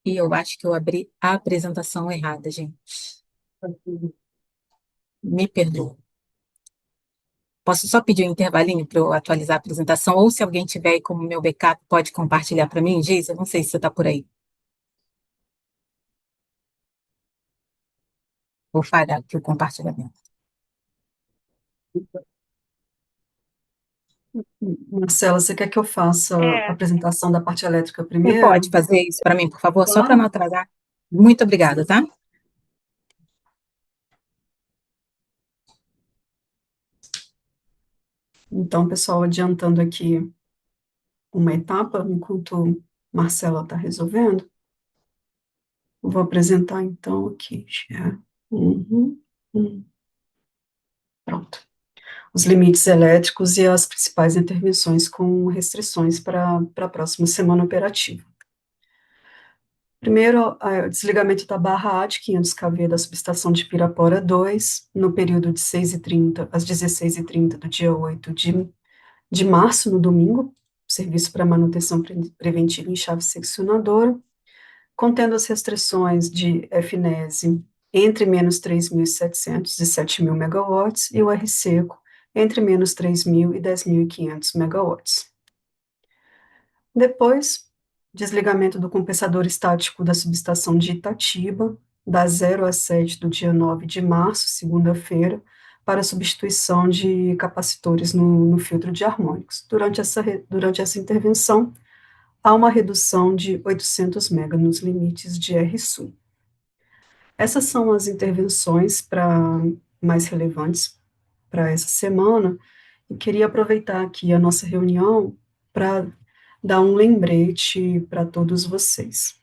E eu acho que eu abri a apresentação errada, gente. Me perdoa. Posso só pedir um intervalinho para eu atualizar a apresentação? Ou se alguém tiver aí como meu backup, pode compartilhar para mim, Geisa? Eu não sei se você está por aí. Vou falhar aqui o compartilhamento. Marcela, você quer que eu faça a apresentação da parte elétrica Você primeiro? pode fazer isso para mim, por favor? Só para Claro. não atrasar. Muito obrigada, tá? Então, pessoal, adiantando aqui uma etapa, enquanto Marcela está resolvendo, eu vou apresentar, então, aqui já. Pronto. Os limites elétricos e as principais intervenções com restrições para a próxima semana operativa. Primeiro, o desligamento da barra A de 500 kV da subestação de Pirapora 2, no período de 6h30 às 16h30 do dia 8 de março, no domingo, serviço para manutenção preventiva em chave seccionadora, contendo as restrições de FNESE entre menos 3.700 e 7.000 megawatts e o R seco entre menos 3.000 e 10.500 megawatts. Depois, desligamento do compensador estático da subestação de Itatiba, das 0 às 7 do dia 9 de março, segunda-feira, para substituição de capacitores no filtro de harmônicos. Durante essa intervenção, há uma redução de 800 MB nos limites de RSU. Essas são as intervenções mais relevantes para essa semana, e queria aproveitar aqui a nossa reunião para dar um lembrete para todos vocês.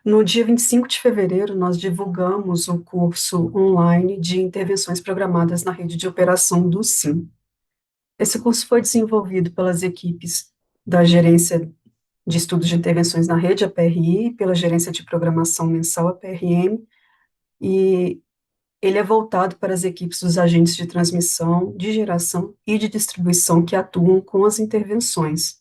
No dia 25 de fevereiro, nós divulgamos o curso online de intervenções programadas na rede de operação do SIM. Esse curso foi desenvolvido pelas equipes da gerência de Estudos de Intervenções na Rede, a PRI, pela Gerência de Programação Mensal, a PRM, e ele é voltado para as equipes dos agentes de transmissão, de geração e de distribuição que atuam com as intervenções,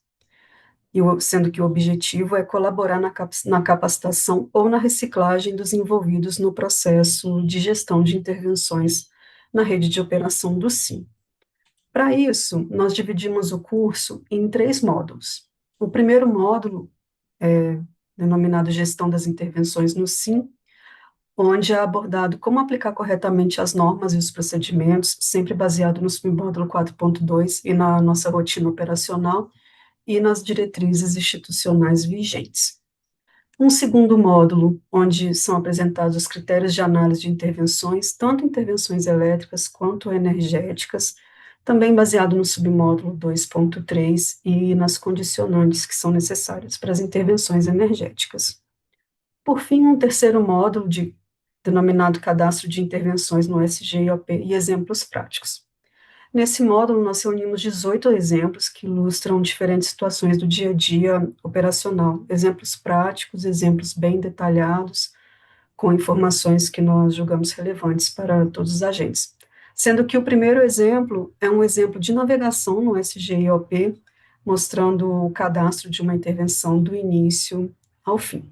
sendo que o objetivo é colaborar na capacitação ou na reciclagem dos envolvidos no processo de gestão de intervenções na rede de operação do SIM. Para isso, nós dividimos o curso em 3 módulos. O primeiro módulo é denominado Gestão das Intervenções no SIM, onde é abordado como aplicar corretamente as normas e os procedimentos, sempre baseado no submódulo 4.2 e na nossa rotina operacional e nas diretrizes institucionais vigentes. Um segundo módulo, onde são apresentados os critérios de análise de intervenções, tanto intervenções elétricas quanto energéticas, também baseado no submódulo 2.3 e nas condicionantes que são necessárias para as intervenções energéticas. Por fim, um terceiro módulo, denominado Cadastro de Intervenções no SGIOP e Exemplos Práticos. Nesse módulo, nós reunimos 18 exemplos que ilustram diferentes situações do dia a dia operacional, exemplos práticos, exemplos bem detalhados, com informações que nós julgamos relevantes para todos os agentes. Sendo que o primeiro exemplo é um exemplo de navegação no SGIOP, mostrando o cadastro de uma intervenção do início ao fim.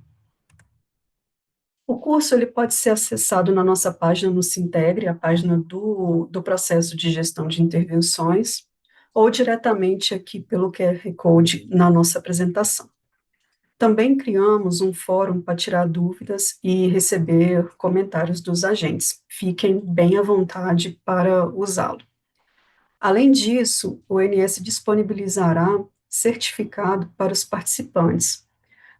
O curso ele pode ser acessado na nossa página no Sintegre, a página do processo de gestão de intervenções, ou diretamente aqui pelo QR Code na nossa apresentação. Também criamos um fórum para tirar dúvidas e receber comentários dos agentes. Fiquem bem à vontade para usá-lo. Além disso, o ONS disponibilizará certificado para os participantes.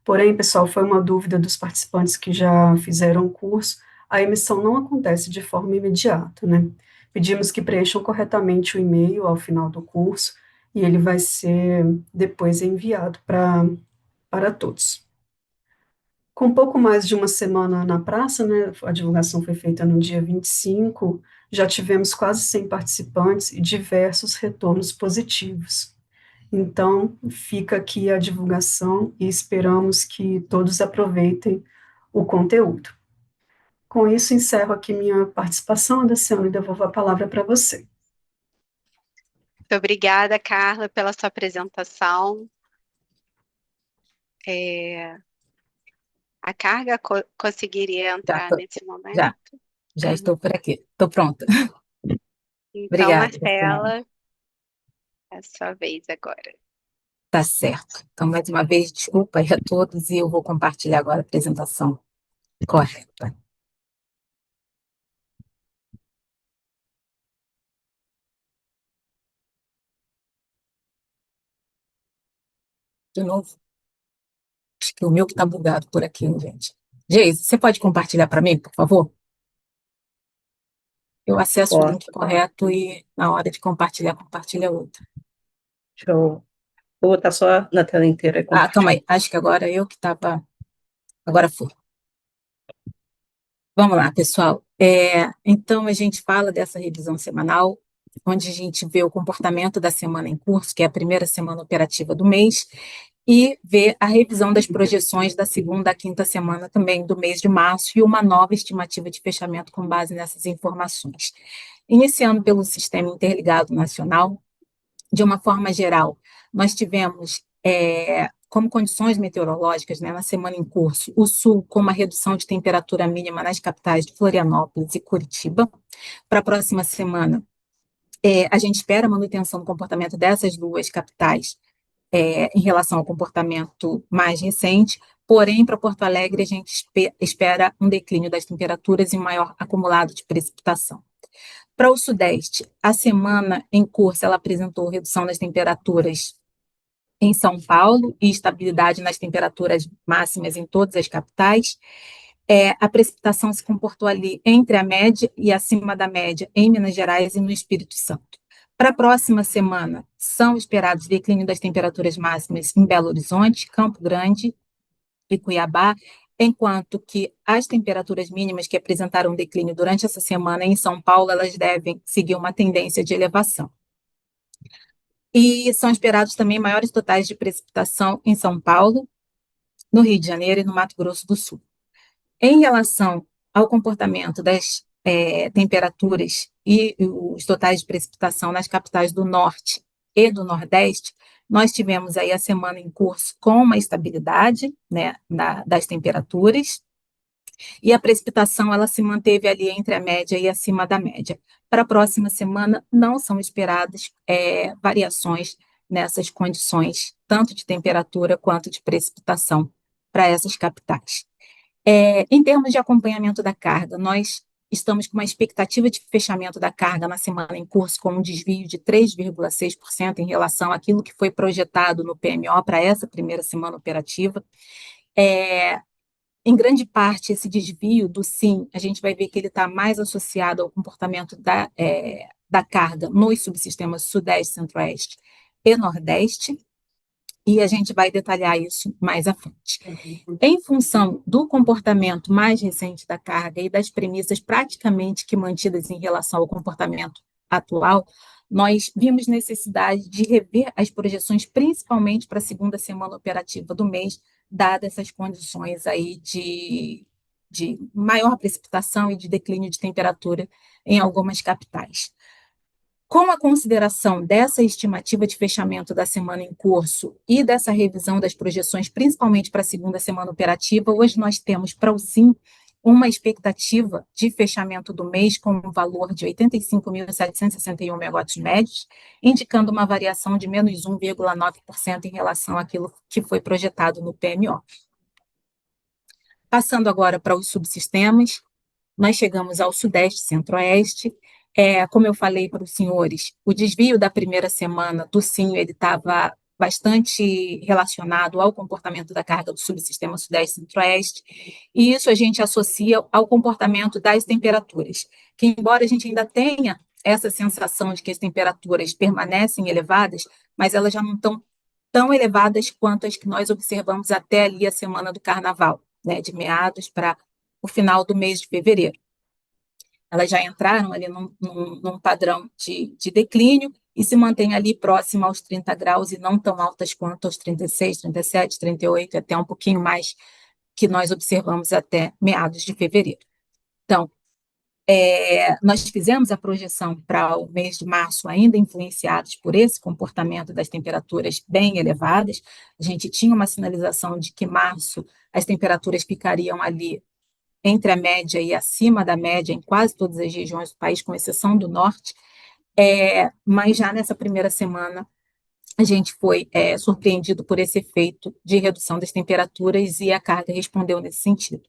Porém, pessoal, foi uma dúvida dos participantes que já fizeram o curso, a emissão não acontece de forma imediata, né? Pedimos que preencham corretamente o e-mail ao final do curso, e ele vai ser depois enviado para todos. Com pouco mais de uma semana na praça, né, a divulgação foi feita no dia 25, já tivemos quase 100 participantes e diversos retornos positivos. Então, fica aqui a divulgação e esperamos que todos aproveitem o conteúdo. Com isso, encerro aqui minha participação, Daciana, e devolvo a palavra para você. Muito obrigada, Carla, pela sua apresentação. A Carga conseguiria entrar nesse momento? Já estou por aqui, estou pronta. Então, Obrigada, Marcela, é a sua vez agora. Tá certo. Então, mais uma vez, desculpa aí a todos e eu vou compartilhar agora a apresentação correta. De novo. Acho que o meu que está bugado por aqui, hein, gente. Geise, você pode compartilhar para mim, por favor? Eu acesso o link correto e na hora de compartilhar, compartilha outra. Deixa eu vou botar só na tela inteira. Calma aí. Acho que agora eu que estava... Agora foi. Vamos lá, pessoal. Então, a gente fala dessa revisão semanal, onde a gente vê o comportamento da semana em curso, que é a primeira semana operativa do mês, e vê a revisão das projeções da segunda à quinta semana também do mês de março e uma nova estimativa de fechamento com base nessas informações. Iniciando pelo Sistema Interligado Nacional, de uma forma geral, nós tivemos como condições meteorológicas, né, na semana em curso, o Sul com uma redução de temperatura mínima nas capitais de Florianópolis e Curitiba. Para a próxima semana, a gente espera a manutenção do comportamento dessas duas capitais em relação ao comportamento mais recente, porém, para Porto Alegre, a gente espera um declínio das temperaturas e um maior acumulado de precipitação. Para o Sudeste, a semana em curso, ela apresentou redução das temperaturas em São Paulo e estabilidade nas temperaturas máximas em todas as capitais. A precipitação se comportou ali entre a média e acima da média em Minas Gerais e no Espírito Santo. Para a próxima semana, são esperados declínio das temperaturas máximas em Belo Horizonte, Campo Grande e Cuiabá, enquanto que as temperaturas mínimas que apresentaram declínio durante essa semana em São Paulo, elas devem seguir uma tendência de elevação. E são esperados também maiores totais de precipitação em São Paulo, no Rio de Janeiro e no Mato Grosso do Sul. Em relação ao comportamento das temperaturas e os totais de precipitação nas capitais do Norte e do Nordeste, nós tivemos aí a semana em curso com uma estabilidade, né, das temperaturas, e a precipitação ela se manteve ali entre a média e acima da média. Para a próxima semana, não são esperadas variações nessas condições, tanto de temperatura quanto de precipitação para essas capitais. Em termos de acompanhamento da carga, nós estamos com uma expectativa de fechamento da carga na semana em curso com um desvio de 3,6% em relação àquilo que foi projetado no PMO para essa primeira semana operativa. Em grande parte, esse desvio do SIM, a gente vai ver que ele está mais associado ao comportamento da carga nos subsistemas Sudeste, Centro-Oeste e Nordeste, e a gente vai detalhar isso mais à frente. Em função do comportamento mais recente da carga e das premissas praticamente que mantidas em relação ao comportamento atual, nós vimos necessidade de rever as projeções, principalmente para a segunda semana operativa do mês, dadas essas condições aí de maior precipitação e de declínio de temperatura em algumas capitais. Com a consideração dessa estimativa de fechamento da semana em curso e dessa revisão das projeções, principalmente para a segunda semana operativa, hoje nós temos para o SIM uma expectativa de fechamento do mês com um valor de 85.761 megawatts médios, indicando uma variação de menos 1,9% em relação àquilo que foi projetado no PMO. Passando agora para os subsistemas, nós chegamos ao Sudeste e Centro-Oeste. Como eu falei para os senhores, o desvio da primeira semana do SIM ele estava bastante relacionado ao comportamento da carga do subsistema Sudeste e Centro-Oeste, e isso a gente associa ao comportamento das temperaturas, que embora a gente ainda tenha essa sensação de que as temperaturas permanecem elevadas, mas elas já não estão tão elevadas quanto as que nós observamos até ali a semana do Carnaval, né, de meados para o final do mês de fevereiro. Elas já entraram ali num padrão de declínio e se mantêm ali próximo aos 30 graus e não tão altas quanto aos 36, 37, 38, até um pouquinho mais que nós observamos até meados de fevereiro. Então, nós fizemos a projeção para o mês de março ainda influenciados por esse comportamento das temperaturas bem elevadas. A gente tinha uma sinalização de que março as temperaturas ficariam ali entre a média e acima da média em quase todas as regiões do país, com exceção do norte, mas já nessa primeira semana a gente foi surpreendido por esse efeito de redução das temperaturas e a carga respondeu nesse sentido.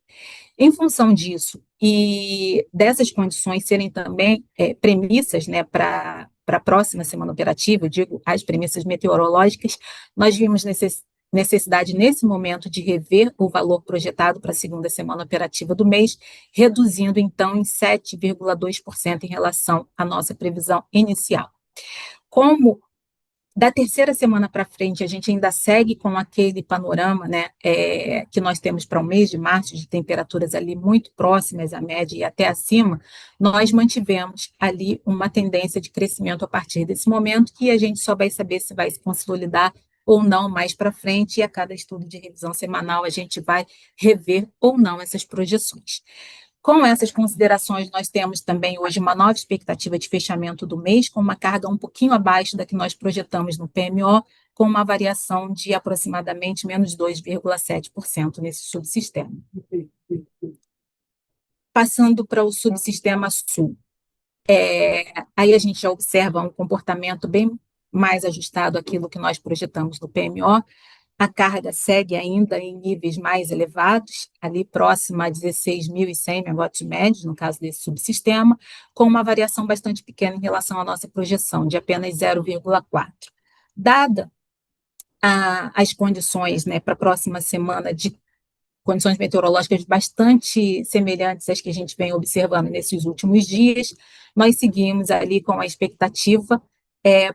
Em função disso e dessas condições serem também premissas, né, para a próxima semana operativa, eu digo as premissas meteorológicas, nós vimos necessidade, nesse momento, de rever o valor projetado para a segunda semana operativa do mês, reduzindo, então, em 7,2% em relação à nossa previsão inicial. Como da terceira semana para frente, a gente ainda segue com aquele panorama, né, que nós temos para o mês de março, de temperaturas ali muito próximas à média e até acima, nós mantivemos ali uma tendência de crescimento a partir desse momento, que a gente só vai saber se vai se consolidar ou não mais para frente, e a cada estudo de revisão semanal a gente vai rever ou não essas projeções. Com essas considerações, nós temos também hoje uma nova expectativa de fechamento do mês, com uma carga um pouquinho abaixo da que nós projetamos no PMO, com uma variação de aproximadamente menos 2,7% nesse subsistema. Passando para o subsistema Sul, aí a gente já observa um comportamento bem mais ajustado àquilo que nós projetamos no PMO. A carga segue ainda em níveis mais elevados, ali próxima a 16.100 megawatts médios, no caso desse subsistema, com uma variação bastante pequena em relação à nossa projeção, de apenas 0,4. Dada as condições, né, para a próxima semana de condições meteorológicas bastante semelhantes às que a gente vem observando nesses últimos dias, nós seguimos ali com a expectativa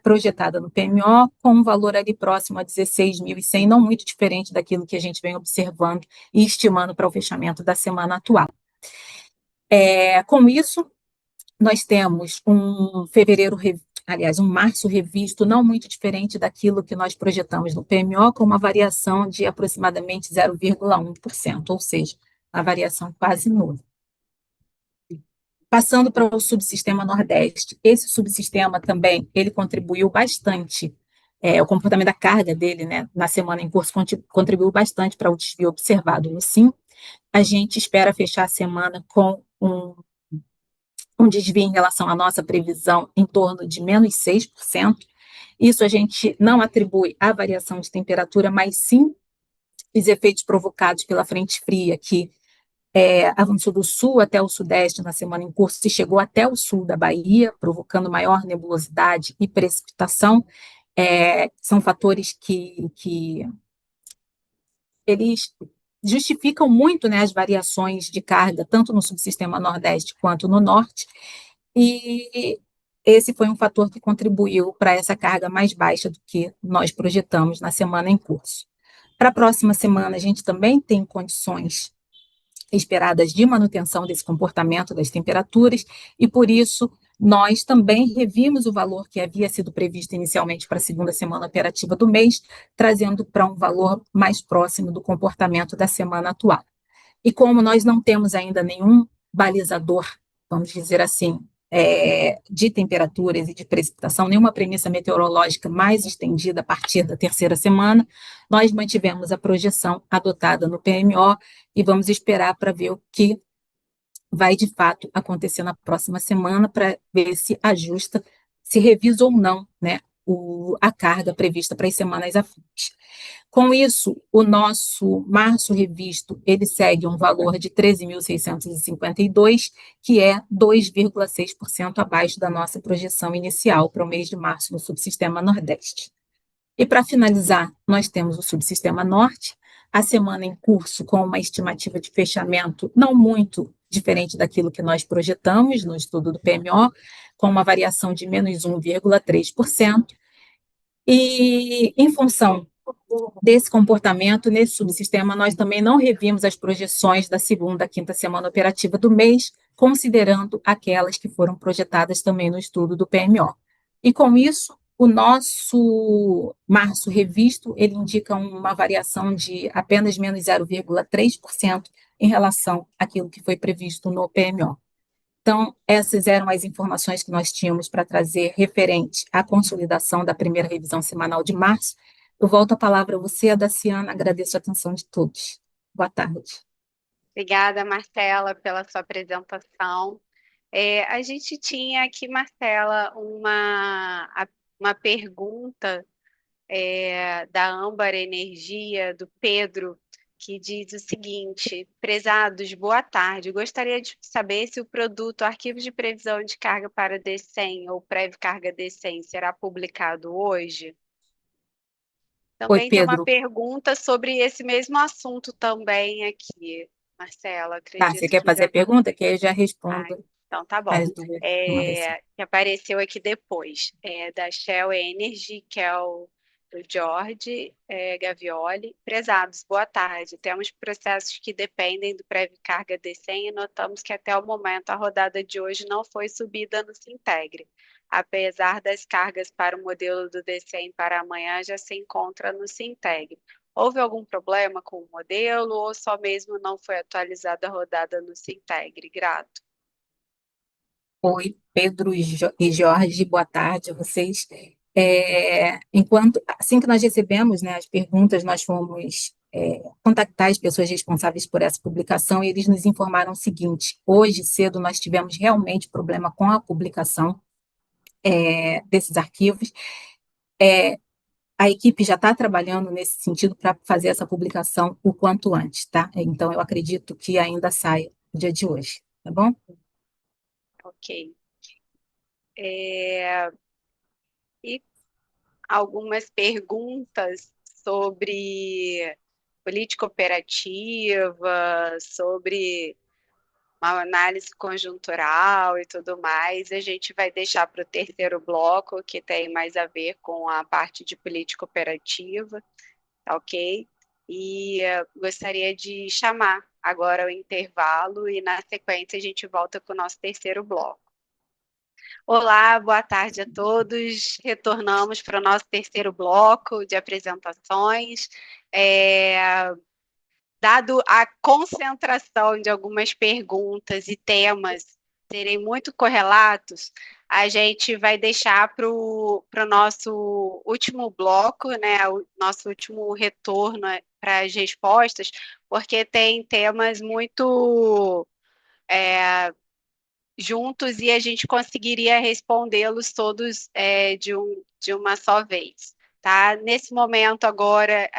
projetada no PMO, com um valor ali próximo a 16.100, não muito diferente daquilo que a gente vem observando e estimando para o fechamento da semana atual. Com isso, nós temos um fevereiro aliás, um março revisto não muito diferente daquilo que nós projetamos no PMO, com uma variação de aproximadamente 0,1%, ou seja, a variação quase nula. Passando para o subsistema Nordeste, esse subsistema também, ele contribuiu bastante, o comportamento da carga dele, né, na semana em curso, contribuiu bastante para o desvio observado no SIM. A gente espera fechar a semana com um desvio em relação à nossa previsão em torno de menos 6%. Isso a gente não atribui à variação de temperatura, mas sim os efeitos provocados pela frente fria, que avançou do sul até o sudeste na semana em curso e chegou até o sul da Bahia, provocando maior nebulosidade e precipitação. São fatores que eles justificam muito, né, as variações de carga, tanto no subsistema Nordeste quanto no Norte, e esse foi um fator que contribuiu para essa carga mais baixa do que nós projetamos na semana em curso. Para a próxima semana, a gente também tem condições esperadas de manutenção desse comportamento das temperaturas, e por isso nós também revimos o valor que havia sido previsto inicialmente para a segunda semana operativa do mês, trazendo para um valor mais próximo do comportamento da semana atual. E como nós não temos ainda nenhum balizador, vamos dizer assim, de temperaturas e de precipitação, nenhuma premissa meteorológica mais estendida a partir da terceira semana, nós mantivemos a projeção adotada no PMO e vamos esperar para ver o que vai de fato acontecer na próxima semana para ver se ajusta, se revisa ou não, né, a carga prevista para as semanas à frente. Com isso, o nosso março revisto, ele segue um valor de 13.652, que é 2,6% abaixo da nossa projeção inicial para o mês de março no subsistema Nordeste. E para finalizar, nós temos o subsistema Norte, a semana em curso com uma estimativa de fechamento não muito diferente daquilo que nós projetamos no estudo do PMO, com uma variação de menos 1,3%, e em função desse comportamento, nesse subsistema, nós também não revimos as projeções da segunda, quinta semana operativa do mês, considerando aquelas que foram projetadas também no estudo do PMO. E com isso, o nosso março revisto, ele indica uma variação de apenas menos 0,3% em relação àquilo que foi previsto no PMO. Então, essas eram as informações que nós tínhamos para trazer referente à consolidação da primeira revisão semanal de março. Eu volto a palavra a você, Daciana, agradeço a atenção de todos. Boa tarde. Obrigada, Marcela, pela sua apresentação. A gente tinha aqui, Marcela, uma pergunta da Âmbar Energia, do Pedro, que diz o seguinte: prezados, boa tarde. Gostaria de saber se o produto Arquivo de Previsão de Carga para D100 ou Prévio Carga D100 será publicado hoje? Oi, Também tem uma Pedro. pergunta sobre esse mesmo assunto também aqui, Marcela. Tá, você Acredito quer que fazer já... a pergunta? Que aí eu já Ah, respondo então tá bom. as duas de uma vez só. Que apareceu aqui depois, da Shell Energy, que é o do Jorge Gavioli. Prezados, boa tarde. Temos processos que dependem do Prévio Carga D100 e notamos que até o momento a rodada de hoje não foi subida no Sintegre. Apesar das cargas para o modelo do D100 para amanhã já se encontra no Sintegre. Houve algum problema com o modelo ou só mesmo não foi atualizada a rodada no Sintegre? Grato. Oi, Pedro e Jorge, boa tarde a vocês. Assim que nós recebemos, né, as perguntas, nós fomos contactar as pessoas responsáveis por essa publicação e eles nos informaram o seguinte: hoje cedo nós tivemos realmente problema com a publicação desses arquivos. A equipe já está trabalhando nesse sentido para fazer essa publicação o quanto antes, tá? Então eu acredito que ainda saia no dia de hoje, tá bom? Ok. E algumas perguntas sobre política operativa, sobre uma análise conjuntural e tudo mais. A gente vai deixar para o terceiro bloco, que tem mais a ver com a parte de política operativa, tá ok? E gostaria de chamar agora o intervalo e, na sequência, a gente volta com o nosso terceiro bloco. Olá, boa tarde a todos. Retornamos para o nosso terceiro bloco de apresentações. Dado a concentração de algumas perguntas e temas serem muito correlatos, a gente vai deixar para o nosso último bloco, né, o nosso último retorno para as respostas, porque tem temas muito juntos e a gente conseguiria respondê-los todos de uma só vez. Tá? Nesse momento agora,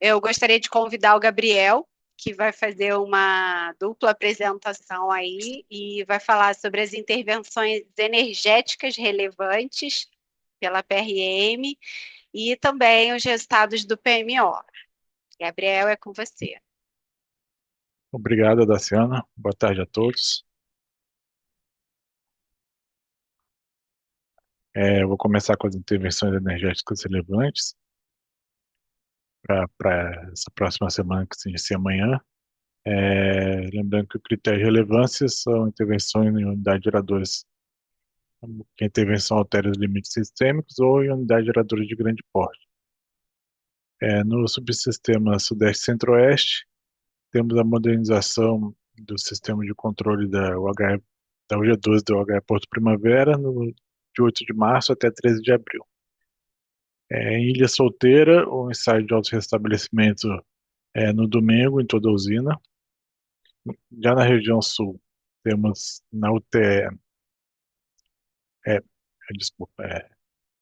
eu gostaria de convidar o Gabriel, que vai fazer uma dupla apresentação aí e vai falar sobre as intervenções energéticas relevantes pela PRM e também os resultados do PMO. Gabriel, é com você. Obrigado, Daciana. Boa tarde a todos. Eu vou começar com as intervenções energéticas relevantes para essa próxima semana, que se inicia amanhã. Lembrando que o critério de relevância são intervenções em unidades geradoras, que a intervenção altera os limites sistêmicos ou em unidades geradoras de grande porte. No subsistema Sudeste Centro-Oeste, temos a modernização do sistema de controle da UG12 do UH Porto Primavera, de 8 de março até 13 de abril. Em Ilha Solteira, o ensaio de autorrestabelecimento no domingo, em toda a usina. Já na região sul, temos na UTE, desculpa,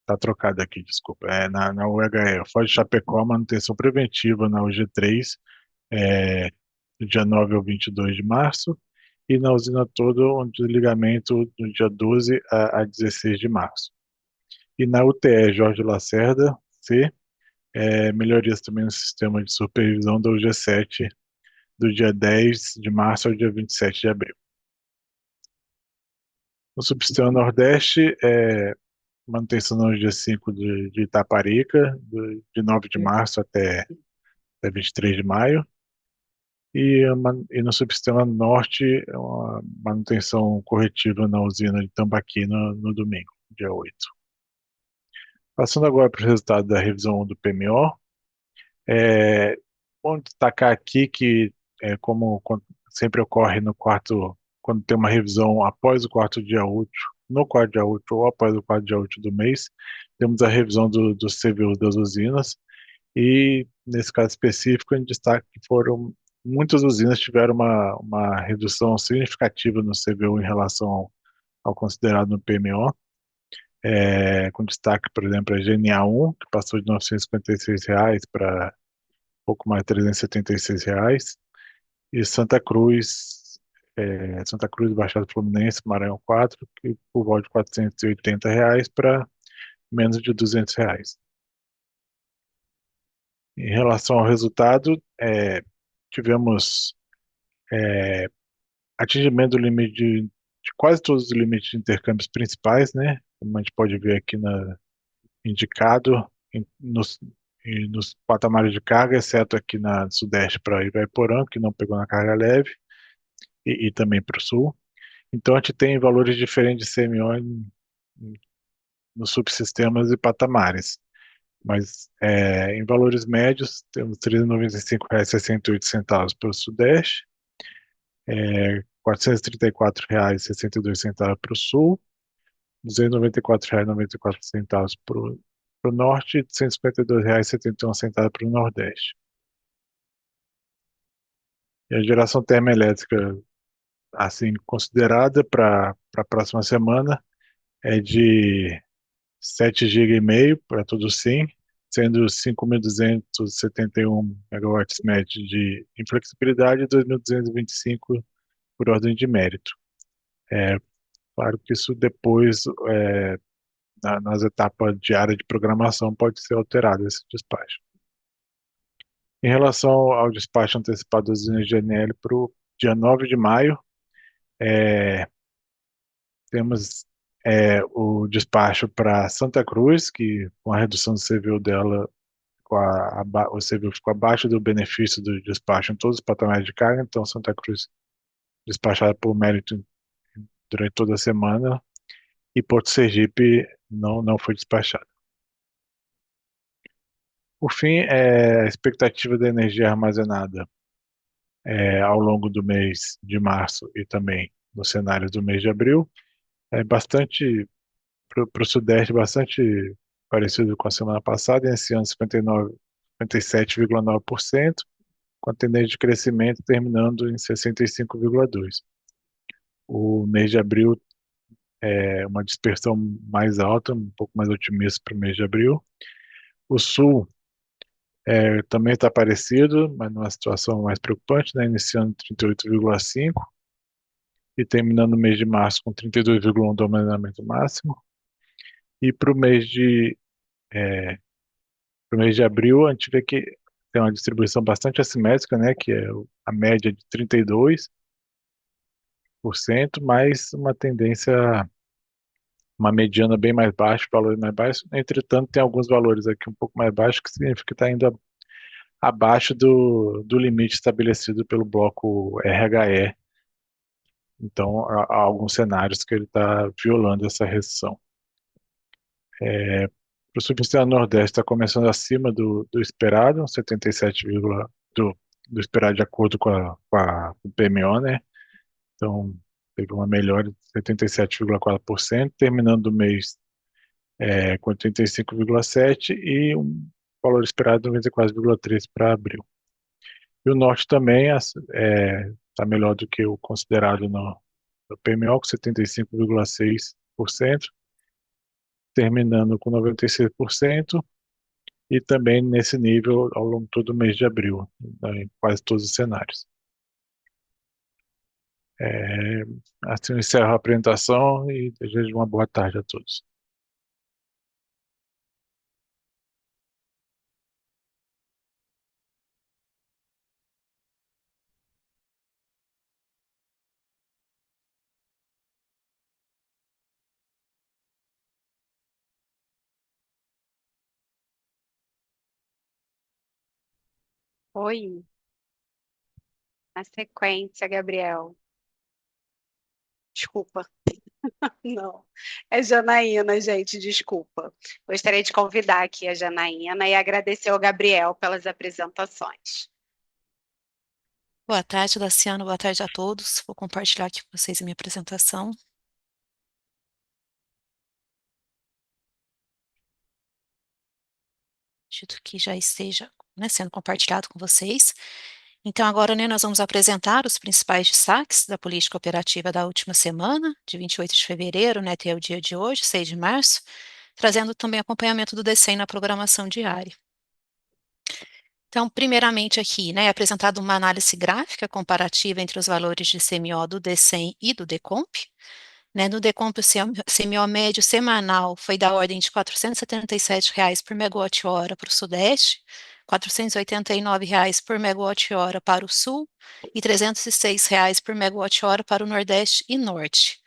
tá trocado aqui, desculpa, na UHE, Foz de Chapecó, manutenção preventiva na UG3, do dia 9 ao 22 de março, e na usina toda, um desligamento do dia 12 a 16 de março. E na UTE Jorge Lacerda, C, melhorias também no sistema de supervisão da UG7, do dia 10 de março ao dia 27 de abril. No subsistema Nordeste, manutenção no dia 5 de Itaparica, de 9 de março até 23 de maio. E no subsistema Norte, uma manutenção corretiva na usina de Tambaqui no domingo, dia 8. Passando agora para o resultado da revisão do PMO, bom destacar aqui que, como sempre ocorre quando tem uma revisão após o quarto dia útil, no quarto dia útil ou após o quarto dia útil do mês, temos a revisão do CVU das usinas, e nesse caso específico, a gente destaca que muitas usinas tiveram uma redução significativa no CVU em relação ao considerado no PMO, com destaque, por exemplo, a GNA1, que passou de R$ 956 para pouco mais de R$ 376, e Santa Cruz, Baixada Fluminense, Maranhão 4, que por volta de R$ 480 para menos de R$ 200. Em relação ao resultado, tivemos atingimento do limite de quase todos os limites de intercâmbios principais, né? Como a gente pode ver aqui indicado nos patamares de carga, exceto aqui na Sudeste para Ivaiporã, que não pegou na carga leve, e também para o Sul. Então, a gente tem valores diferentes de CMO nos subsistemas e patamares. Mas em valores médios, temos R$ 395,68 para o Sudeste, R$ 434,62 para o Sul, R$ 294,94 para o Norte e R$ 152,71 para o Nordeste. E a geração termoelétrica, assim, considerada para a próxima semana, é de 7,5 GB para todo sim, sendo 5.271 megawatts médios de inflexibilidade e 2.225 por ordem de mérito. Claro que isso depois, nas etapas diárias de programação, pode ser alterado esse despacho. Em relação ao despacho antecipado das usinas GNL para o dia 9 de maio, temos o despacho para Santa Cruz, que com a redução do CVU dela, o CVU ficou abaixo do benefício do despacho em todos os patamares de carga, então Santa Cruz despachada por mérito durante toda a semana, e Porto Sergipe não foi despachado. Por fim, a expectativa da energia armazenada ao longo do mês de março e também no cenário do mês de abril é bastante, para o Sudeste, bastante parecido com a semana passada, esse ano 57,9%, com a tendência de crescimento terminando em 65,2%. O mês de abril é uma dispersão mais alta, um pouco mais otimista para o mês de abril. O Sul também está parecido, mas numa situação mais preocupante, né? Iniciando 38,5% e terminando o mês de março com 32,1% do armazenamento máximo. E para o mês de abril, a gente vê que tem uma distribuição bastante assimétrica, né? Que é a média de 32%, mais uma tendência, uma mediana bem mais baixa, valores mais baixos. Entretanto, tem alguns valores aqui um pouco mais baixos, que significa que está indo abaixo do limite estabelecido pelo bloco RHE. Então, há alguns cenários que ele está violando essa restrição. Para o subsistema Nordeste está começando acima do esperado, 77, do esperado de acordo com o PMO, né? Então, teve uma melhora de 77,4%, terminando o mês com 85,7% e um valor esperado de 94,3% para abril. E o Norte também está melhor do que o considerado no PMO, com 75,6%, terminando com 96%, e também nesse nível ao longo de todo o mês de abril, né, em quase todos os cenários. Assim eu encerro a apresentação e desejo uma boa tarde a todos. Oi, na sequência, Gabriel. Desculpa. Não, é Janaína, gente, desculpa. Gostaria de convidar aqui a Janaína e agradecer ao Gabriel pelas apresentações. Boa tarde, Daciano. Boa tarde a todos. Vou compartilhar aqui com vocês a minha apresentação. Acredito que já esteja, né, sendo compartilhado com vocês. Então, agora, né, nós vamos apresentar os principais destaques da política operativa da última semana, de 28 de fevereiro, né, até o dia de hoje, 6 de março, trazendo também acompanhamento do DCEM na programação diária. Então, primeiramente aqui, né, é apresentado uma análise gráfica comparativa entre os valores de CMO do DCEM e do DECOMP. Né, no DECOMP, o CMO médio semanal foi da ordem de R$ 477 por megawatt-hora para o Sudeste, R$ 489 por megawatt-hora para o Sul e R$ 306 por megawatt-hora para o Nordeste e Norte.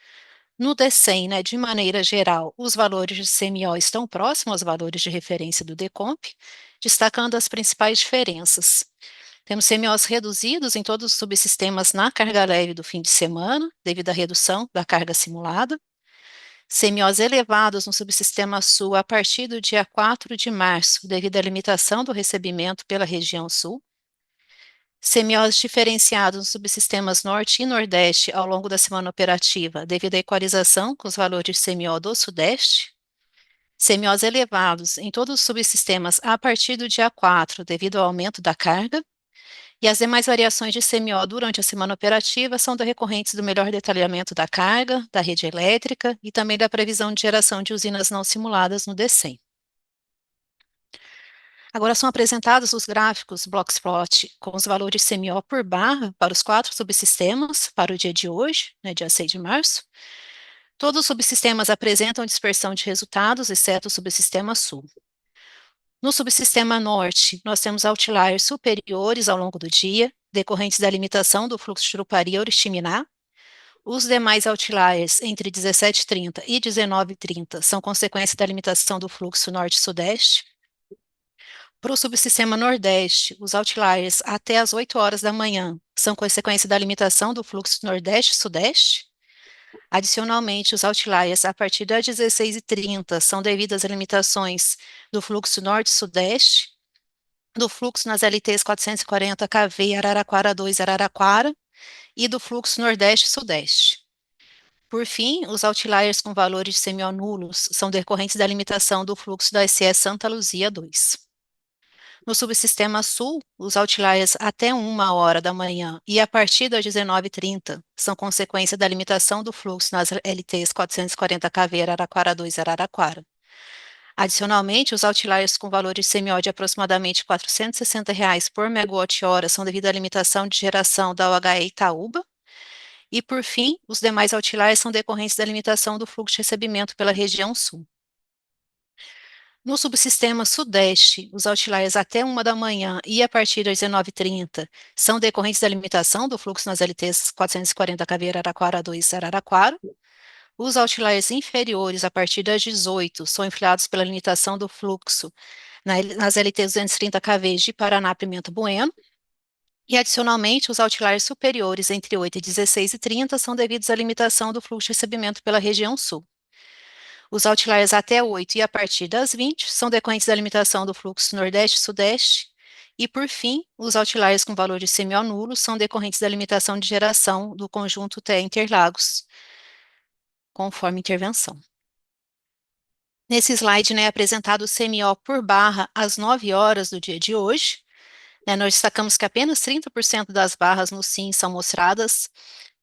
No DECEM, né, de maneira geral, os valores de CMO estão próximos aos valores de referência do DECOMP, destacando as principais diferenças. Temos CMOs reduzidos em todos os subsistemas na carga leve do fim de semana, devido à redução da carga simulada. CMOs elevados no subsistema Sul a partir do dia 4 de março, devido à limitação do recebimento pela região Sul. CMOs diferenciados nos subsistemas Norte e Nordeste ao longo da semana operativa, devido à equalização com os valores de CMO do Sudeste. CMOs elevados em todos os subsistemas a partir do dia 4, devido ao aumento da carga. E as demais variações de CMO durante a semana operativa são decorrentes do melhor detalhamento da carga, da rede elétrica e também da previsão de geração de usinas não simuladas no DECEM. Agora são apresentados os gráficos Blockplot com os valores CMO por barra para os 4 subsistemas para o dia de hoje, né, dia 6 de março. Todos os subsistemas apresentam dispersão de resultados, exceto o subsistema Sul. No subsistema Norte, nós temos outliers superiores ao longo do dia, decorrentes da limitação do fluxo de Urupari e Oriximiná. Os demais outliers entre 17h30 e 19h30 são consequência da limitação do fluxo Norte-Sudeste. Para o subsistema Nordeste, os outliers até as 8 horas da manhã são consequência da limitação do fluxo Nordeste-Sudeste. Adicionalmente, os outliers a partir das 16h30 são devido às limitações do fluxo norte-sudeste, do fluxo nas LTs 440 kV Araraquara 2 Araraquara e do fluxo nordeste-sudeste. Por fim, os outliers com valores semionulos são decorrentes da limitação do fluxo da SE Santa Luzia 2. No subsistema sul, os outliers até 1h da manhã e a partir das 19h30 são consequência da limitação do fluxo nas LTs 440 kV Araraquara 2 Araraquara. Adicionalmente, os outliers com valores semió de aproximadamente R$ 460 por megawatt-hora são devido à limitação de geração da OHE Itaúba. E, por fim, os demais outliers são decorrentes da limitação do fluxo de recebimento pela região sul. No subsistema sudeste, os outliers até 1h da manhã e a partir das 19h30 são decorrentes da limitação do fluxo nas LTs 440 kV Araraquara 2 Araraquara. Os outliers inferiores a partir das 18 são influenciados pela limitação do fluxo nas LTs 230 kV de Paraná Pimenta Bueno. E, adicionalmente, os outliers superiores entre 8 e 16h30 são devidos à limitação do fluxo de recebimento pela região sul. Os outliers até 8 e a partir das 20 são decorrentes da limitação do fluxo nordeste-sudeste. E, por fim, os outliers com valores semionulos são decorrentes da limitação de geração do conjunto TE Interlagos, conforme intervenção. Nesse slide, é apresentado o CMO por barra às 9h do dia de hoje. Nós destacamos que apenas 30% das barras no SIM são mostradas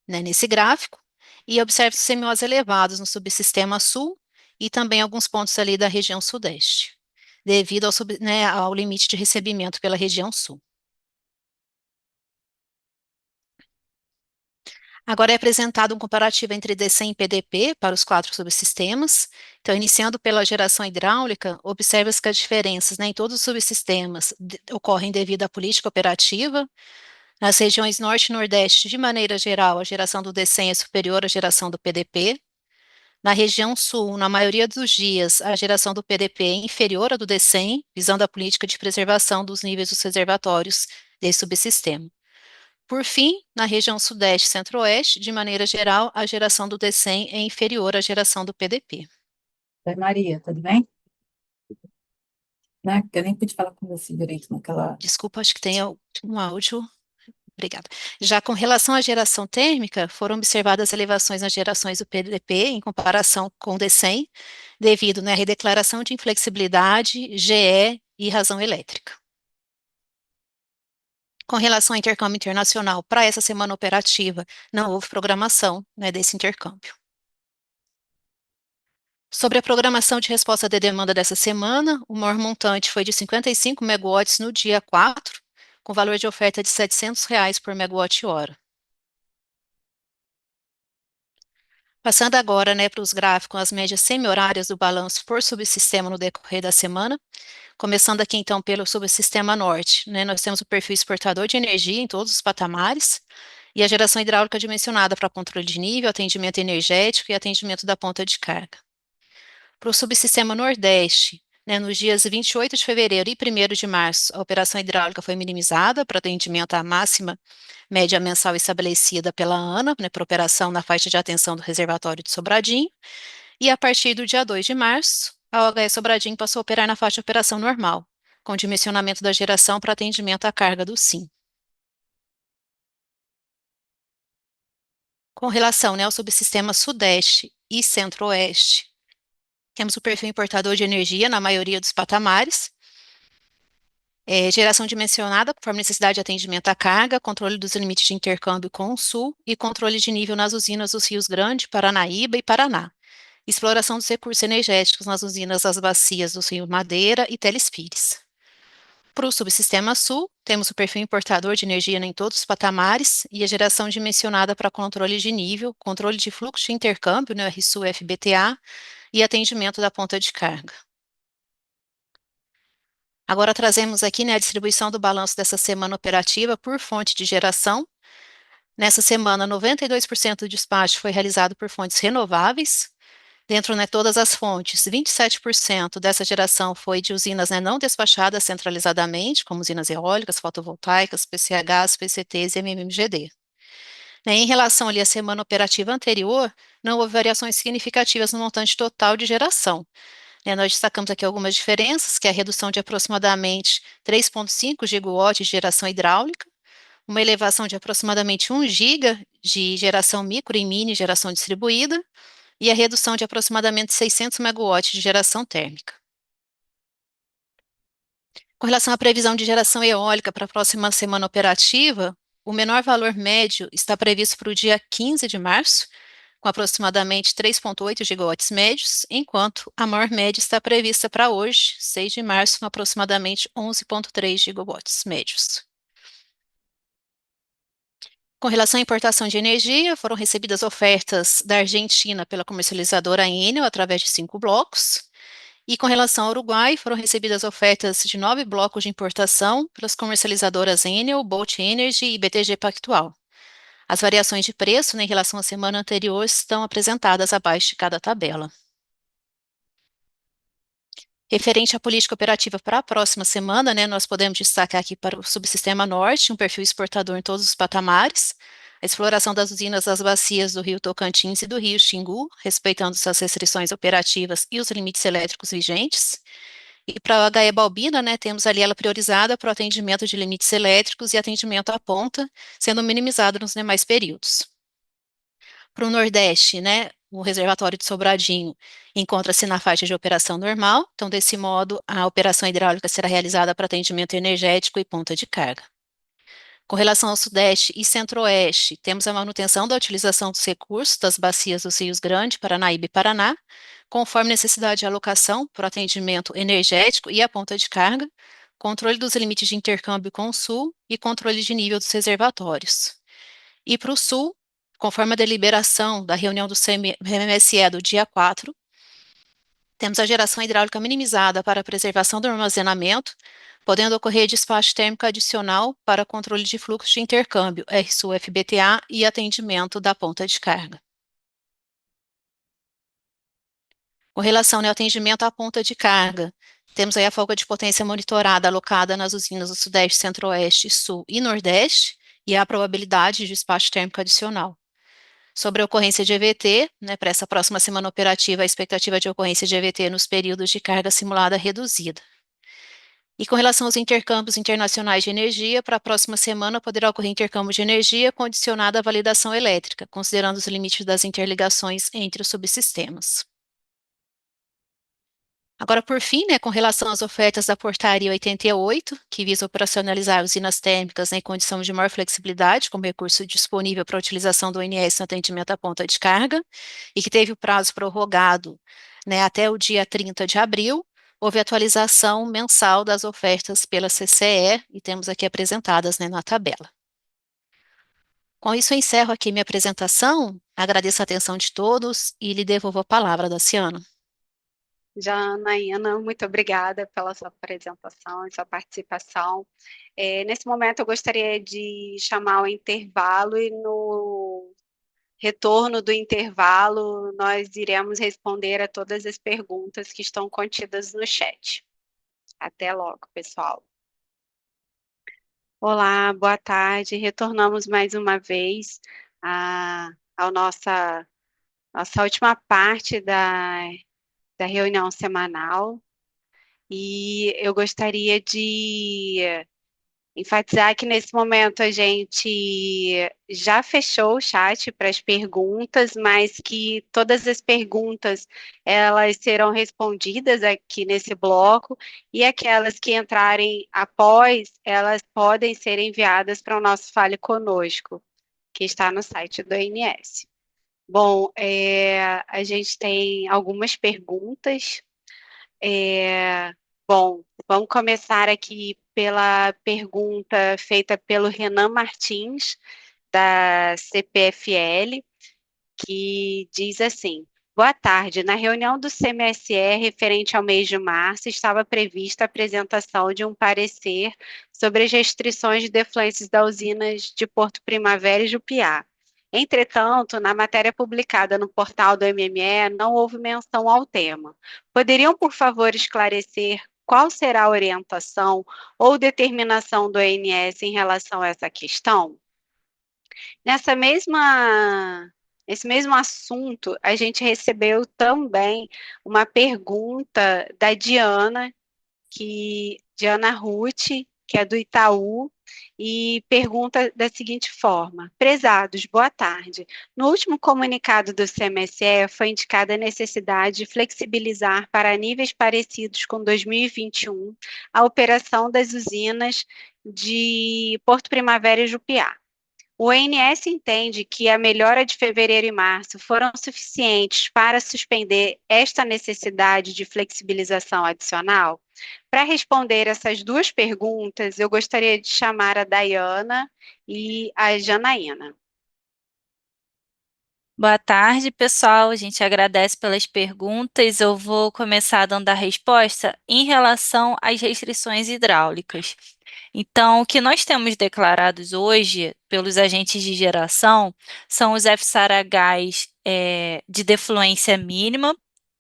nesse gráfico, e observa-se CMOs elevados no subsistema sul e também alguns pontos ali da região sudeste, devido ao limite de recebimento pela região sul. Agora é apresentado um comparativo entre DCEM e PDP para os 4 subsistemas. Então, iniciando pela geração hidráulica, observa-se que as diferenças em todos os subsistemas ocorrem devido à política operativa. Nas regiões norte e nordeste, de maneira geral, a geração do DCEM é superior à geração do PDP. Na região sul, na maioria dos dias, a geração do PDP é inferior à do DCEM, visando a política de preservação dos níveis dos reservatórios desse subsistema. Por fim, na região sudeste e centro-oeste, de maneira geral, a geração do DCEM é inferior à geração do PDP. Oi, Maria, tudo bem? Né? Porque eu nem pude falar com você direito naquela... Desculpa, acho que tem um áudio. Obrigada. Já com relação à geração térmica, foram observadas elevações nas gerações do PDP em comparação com o DCEM, devido à redeclaração de inflexibilidade, GE e razão elétrica. Com relação ao intercâmbio internacional, para essa semana operativa, não houve programação desse intercâmbio. Sobre a programação de resposta de demanda dessa semana, o maior montante foi de 55 megawatts no dia 4, com valor de oferta de R$ 700 por megawatt-hora. Passando agora para os gráficos, as médias semi-horárias do balanço por subsistema no decorrer da semana. Começando aqui, então, pelo subsistema norte, nós temos o perfil exportador de energia em todos os patamares e a geração hidráulica dimensionada para controle de nível, atendimento energético e atendimento da ponta de carga. Para o subsistema nordeste, nos dias 28 de fevereiro e 1º de março, a operação hidráulica foi minimizada para atendimento à máxima média mensal estabelecida pela ANA, para operação na faixa de atenção do reservatório de Sobradinho, e a partir do dia 2 de março, a OHE Sobradinho passou a operar na faixa de operação normal, com dimensionamento da geração para atendimento à carga do SIM. Com relação ao subsistema sudeste e centro-oeste, temos o perfil importador de energia na maioria dos patamares, geração dimensionada conforme necessidade de atendimento à carga, controle dos limites de intercâmbio com o sul e controle de nível nas usinas dos Rios Grande, Paranaíba e Paraná. Exploração dos recursos energéticos nas usinas das bacias do Rio Madeira e Teles Pires. Para o subsistema sul, temos o perfil importador de energia em todos os patamares e a geração dimensionada para controle de nível, controle de fluxo de intercâmbio, RSU-FBTA, e atendimento da ponta de carga. Agora trazemos aqui a distribuição do balanço dessa semana operativa por fonte de geração. Nessa semana, 92% do despacho foi realizado por fontes renováveis. Dentro de todas as fontes, 27% dessa geração foi de usinas não despachadas centralizadamente, como usinas eólicas, fotovoltaicas, PCHs, PCTs e MMGD. Né, em relação ali à semana operativa anterior, não houve variações significativas no montante total de geração. Né, nós destacamos aqui algumas diferenças, que é a redução de aproximadamente 3,5 gigawatts de geração hidráulica, uma elevação de aproximadamente 1 giga de geração micro e mini geração distribuída, e a redução de aproximadamente 600 megawatts de geração térmica. Com relação à previsão de geração eólica para a próxima semana operativa, o menor valor médio está previsto para o dia 15 de março, com aproximadamente 3,8 gigawatts médios, enquanto a maior média está prevista para hoje, 6 de março, com aproximadamente 11,3 gigawatts médios. Com relação à importação de energia, foram recebidas ofertas da Argentina pela comercializadora Enel através de 5 blocos, e com relação ao Uruguai, foram recebidas ofertas de 9 blocos de importação pelas comercializadoras Enel, Bolt Energy e BTG Pactual. As variações de preço, né, em relação à semana anterior, estão apresentadas abaixo de cada tabela. Referente à política operativa para a próxima semana, né, nós podemos destacar aqui para o subsistema norte, um perfil exportador em todos os patamares, a exploração das usinas das bacias do Rio Tocantins e do Rio Xingu, respeitando suas restrições operativas e os limites elétricos vigentes. E para a Gaia-Balbina, né, temos ali ela priorizada para o atendimento de limites elétricos e atendimento à ponta, sendo minimizado nos demais períodos. Para o Nordeste, né, o reservatório de Sobradinho encontra-se na faixa de operação normal, então, desse modo, a operação hidráulica será realizada para atendimento energético e ponta de carga. Com relação ao Sudeste e Centro-Oeste, temos a manutenção da utilização dos recursos das bacias dos rios Grande, Paranaíba e Paraná, conforme necessidade de alocação para o atendimento energético e a ponta de carga, controle dos limites de intercâmbio com o Sul e controle de nível dos reservatórios. E para o Sul, conforme a deliberação da reunião do CMSE do dia 4, temos a geração hidráulica minimizada para a preservação do armazenamento, podendo ocorrer despacho térmico adicional para controle de fluxo de intercâmbio, RSU-FBTA, e atendimento da ponta de carga. Com relação ao atendimento à ponta de carga, temos aí a folga de potência monitorada alocada nas usinas do Sudeste, Centro-Oeste, Sul e Nordeste, e a probabilidade de despacho térmico adicional. Sobre a ocorrência de EVT, né, para essa próxima semana operativa, a expectativa de ocorrência de EVT nos períodos de carga simulada reduzida. E com relação aos intercâmbios internacionais de energia, para a próxima semana poderá ocorrer intercâmbio de energia condicionado à validação elétrica, considerando os limites das interligações entre os subsistemas. Agora, por fim, né, com relação às ofertas da Portaria 88, que visa operacionalizar usinas térmicas, né, em condição de maior flexibilidade, como recurso disponível para a utilização do ONS no atendimento à ponta de carga, e que teve o prazo prorrogado, né, até o dia 30 de abril, houve atualização mensal das ofertas pela CCE, e temos aqui apresentadas, né, na tabela. Com isso, eu encerro aqui minha apresentação, agradeço a atenção de todos e lhe devolvo a palavra, Daciana. Janaína, muito obrigada pela sua apresentação e sua participação. Nesse momento, eu gostaria de chamar o intervalo e no retorno do intervalo, nós iremos responder a todas as perguntas que estão contidas no chat. Até logo, pessoal. Olá, boa tarde. Retornamos mais uma vez à nossa última parte da reunião semanal, e eu gostaria de enfatizar que nesse momento a gente já fechou o chat para as perguntas, mas que todas as perguntas elas serão respondidas aqui nesse bloco, e aquelas que entrarem após, elas podem ser enviadas para o nosso Fale Conosco, que está no site do ONS. Bom, a gente tem algumas perguntas. Bom, vamos começar aqui pela pergunta feita pelo Renan Martins, da CPFL, que diz assim: boa tarde, na reunião do CMSE referente ao mês de março, estava prevista a apresentação de um parecer sobre as restrições de defluentes das usinas de Porto Primavera e Jupiá. Entretanto, na matéria publicada no portal do MME, não houve menção ao tema. Poderiam, por favor, esclarecer qual será a orientação ou determinação do ONS em relação a essa questão? Nesse mesmo assunto, a gente recebeu também uma pergunta da Diana Ruth, que é do Itaú, e pergunta da seguinte forma: Prezados, boa tarde. No último comunicado do CMSE foi indicada a necessidade de flexibilizar para níveis parecidos com 2021 a operação das usinas de Porto Primavera e Jupiá. O ONS entende que a melhora de fevereiro e março foram suficientes para suspender esta necessidade de flexibilização adicional? Para responder essas duas perguntas, eu gostaria de chamar a Dayana e a Janaína. Boa tarde, pessoal. A gente agradece pelas perguntas. Eu vou começar dando a resposta em relação às restrições hidráulicas. Então, o que nós temos declarados hoje pelos agentes de geração são os FSARHs de defluência mínima,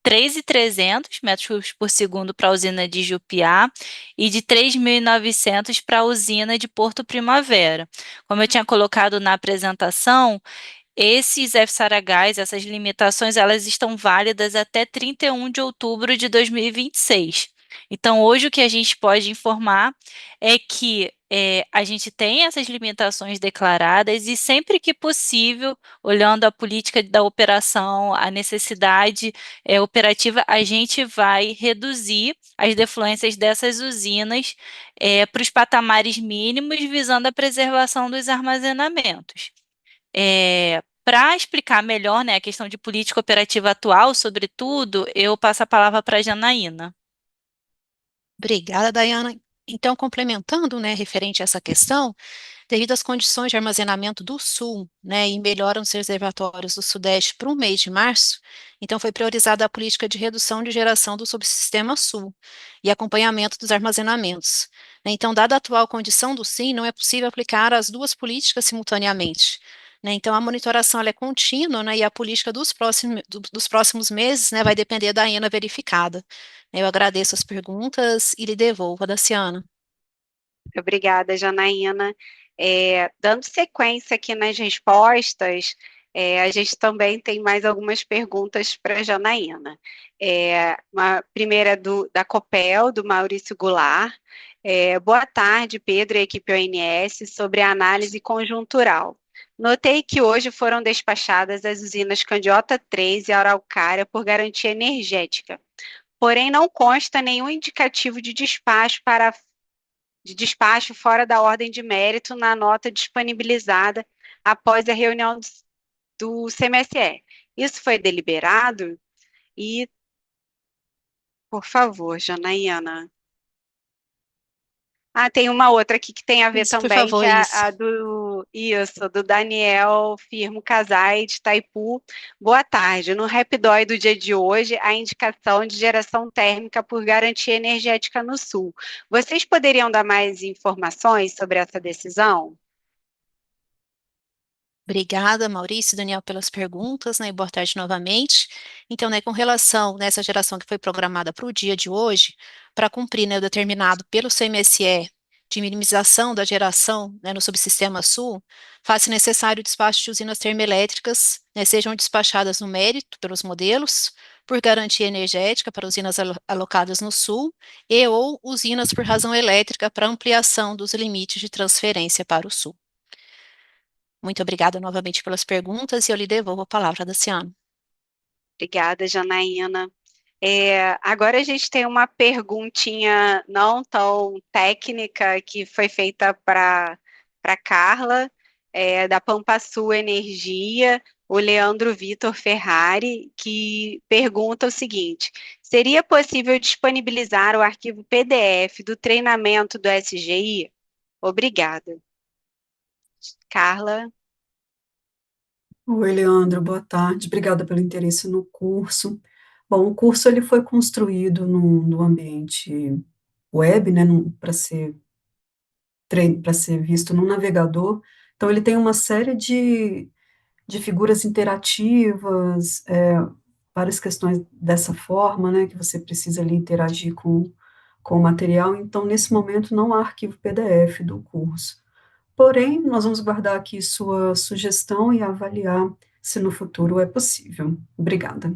3.300 metros por segundo para a usina de Jupiá e de 3.900 para a usina de Porto Primavera. Como eu tinha colocado na apresentação, esses FSARHs, essas limitações, elas estão válidas até 31 de outubro de 2026. Então, hoje o que a gente pode informar é que a gente tem essas limitações declaradas e sempre que possível, olhando a política da operação, a necessidade operativa, a gente vai reduzir as defluências dessas usinas para os patamares mínimos, visando a preservação dos armazenamentos. Para explicar melhor, né, a questão de política operativa atual, sobretudo, eu passo a palavra para a Janaína. Obrigada, Dayana. Então, complementando, né, referente a essa questão, devido às condições de armazenamento do Sul, né, e melhoram os reservatórios do Sudeste para o mês de março, então foi priorizada a política de redução de geração do subsistema Sul e acompanhamento dos armazenamentos, né. Então, dada a atual condição do SIM, não é possível aplicar as duas políticas simultaneamente, né. Então, a monitoração ela é contínua, né, e a política dos próximos meses, né, vai depender da ANA verificada. Eu agradeço as perguntas e lhe devolvo a Daciana. Obrigada, Janaína. Dando sequência aqui nas respostas, a gente também tem mais algumas perguntas para a Janaína. Uma primeira da Copel, do Maurício Goulart. Boa tarde, Pedro e equipe ONS, sobre a análise conjuntural. Notei que hoje foram despachadas as usinas Candiota 3 e Araucária por garantia energética, porém não consta nenhum indicativo de despacho fora da ordem de mérito na nota disponibilizada após a reunião do CMSE. Isso foi deliberado? E, por favor, Janaína. Tem uma outra aqui que tem a ver Isso, por também, favor, que é isso. a do Daniel Firmo Casai, de Itaipu. Boa tarde. No Rapidói do dia de hoje, a indicação de geração térmica por garantia energética no Sul. Vocês poderiam dar mais informações sobre essa decisão? Obrigada, Maurício e Daniel, pelas perguntas, né, e boa tarde novamente. Então, né, com relação nessa geração que foi programada para o dia de hoje, para cumprir, né, o determinado pelo CMSE de minimização da geração, né, no subsistema Sul, faz-se necessário o despacho de usinas termoelétricas, né, sejam despachadas no mérito pelos modelos, por garantia energética para usinas alocadas no Sul, e ou usinas por razão elétrica para ampliação dos limites de transferência para o Sul. Muito obrigada novamente pelas perguntas e eu lhe devolvo a palavra, Daciana. Obrigada, Janaína. Agora a gente tem uma perguntinha não tão técnica que foi feita para Carla, da Pampa Sul Energia, o Leandro Vitor Ferrari, que pergunta o seguinte: seria possível disponibilizar o arquivo PDF do treinamento do SGI? Obrigada. Carla. Oi, Leandro, boa tarde. Obrigada pelo interesse no curso. Bom, o curso ele foi construído no ambiente web, né, para ser visto no navegador. Então, ele tem uma série de figuras interativas, várias questões dessa forma, né, que você precisa ali interagir com o material. Então, nesse momento, não há arquivo PDF do curso. Porém, nós vamos guardar aqui sua sugestão e avaliar se no futuro é possível. Obrigada.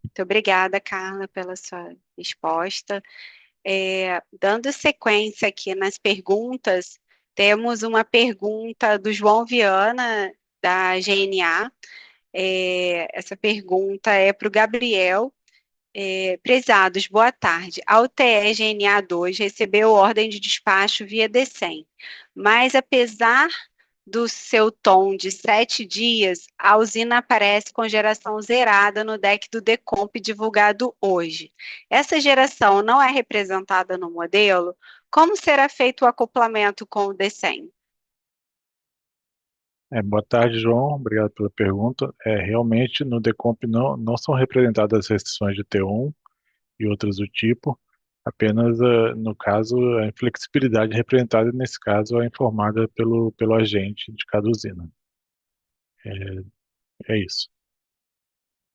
Muito obrigada, Carla, pela sua resposta. Dando sequência aqui nas perguntas, temos uma pergunta do João Viana, da GNA. Essa pergunta é para o Gabriel. Prezados, boa tarde. A UTE GNA 2 recebeu ordem de despacho via DECEM, mas apesar do seu tom de 7 dias, a usina aparece com geração zerada no deck do Decomp divulgado hoje. Essa geração não é representada no modelo? Como será feito o acoplamento com o DECEM? Boa tarde, João. Obrigado pela pergunta. Realmente, no Decomp não são representadas as restrições de T1 e outras do tipo, apenas, no caso, a inflexibilidade representada, nesse caso, é informada pelo agente de cada usina. É isso.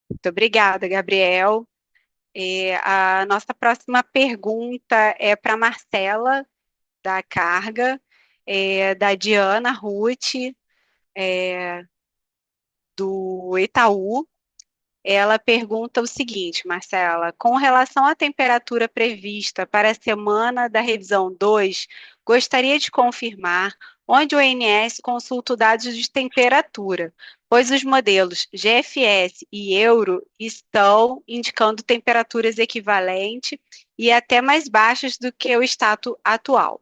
Muito obrigada, Gabriel. A nossa próxima pergunta é para Marcela, da Carga, da Diana Ruth, do Itaú. Ela pergunta o seguinte, Marcela: com relação à temperatura prevista para a semana da revisão 2, gostaria de confirmar onde o ONS consulta os dados de temperatura, pois os modelos GFS e Euro estão indicando temperaturas equivalentes e até mais baixas do que o status atual.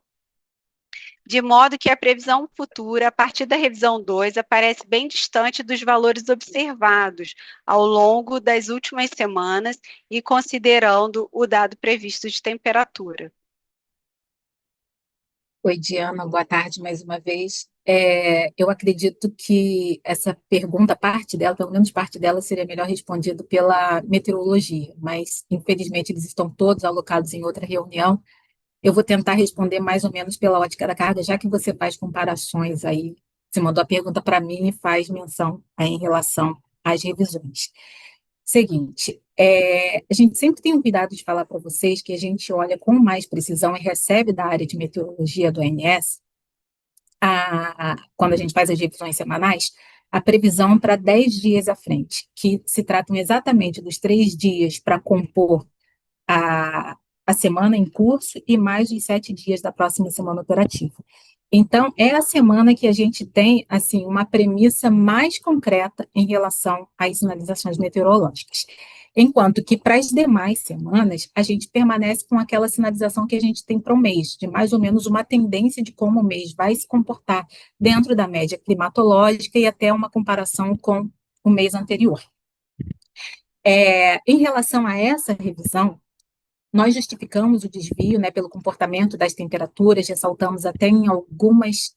De modo que a previsão futura, a partir da revisão 2, aparece bem distante dos valores observados ao longo das últimas semanas e considerando o dado previsto de temperatura. Oi, Diana, boa tarde mais uma vez. Eu acredito que essa pergunta, parte dela, pelo menos parte dela, seria melhor respondida pela meteorologia, mas infelizmente eles estão todos alocados em outra reunião. Eu vou tentar responder mais ou menos pela ótica da carga, já que você faz comparações aí, você mandou a pergunta para mim e faz menção aí em relação às revisões. Seguinte, a gente sempre tem um cuidado de falar para vocês que a gente olha com mais precisão e recebe da área de meteorologia do ONS, quando a gente faz as revisões semanais, a previsão para 10 dias à frente, que se tratam exatamente dos 3 dias para compor a semana em curso e mais os 7 dias da próxima semana operativa. Então, é a semana que a gente tem, assim, uma premissa mais concreta em relação às sinalizações meteorológicas. Enquanto que, para as demais semanas, a gente permanece com aquela sinalização que a gente tem para o mês, de mais ou menos uma tendência de como o mês vai se comportar dentro da média climatológica e até uma comparação com o mês anterior. Em relação a essa revisão, nós justificamos o desvio, né, pelo comportamento das temperaturas, ressaltamos até em algumas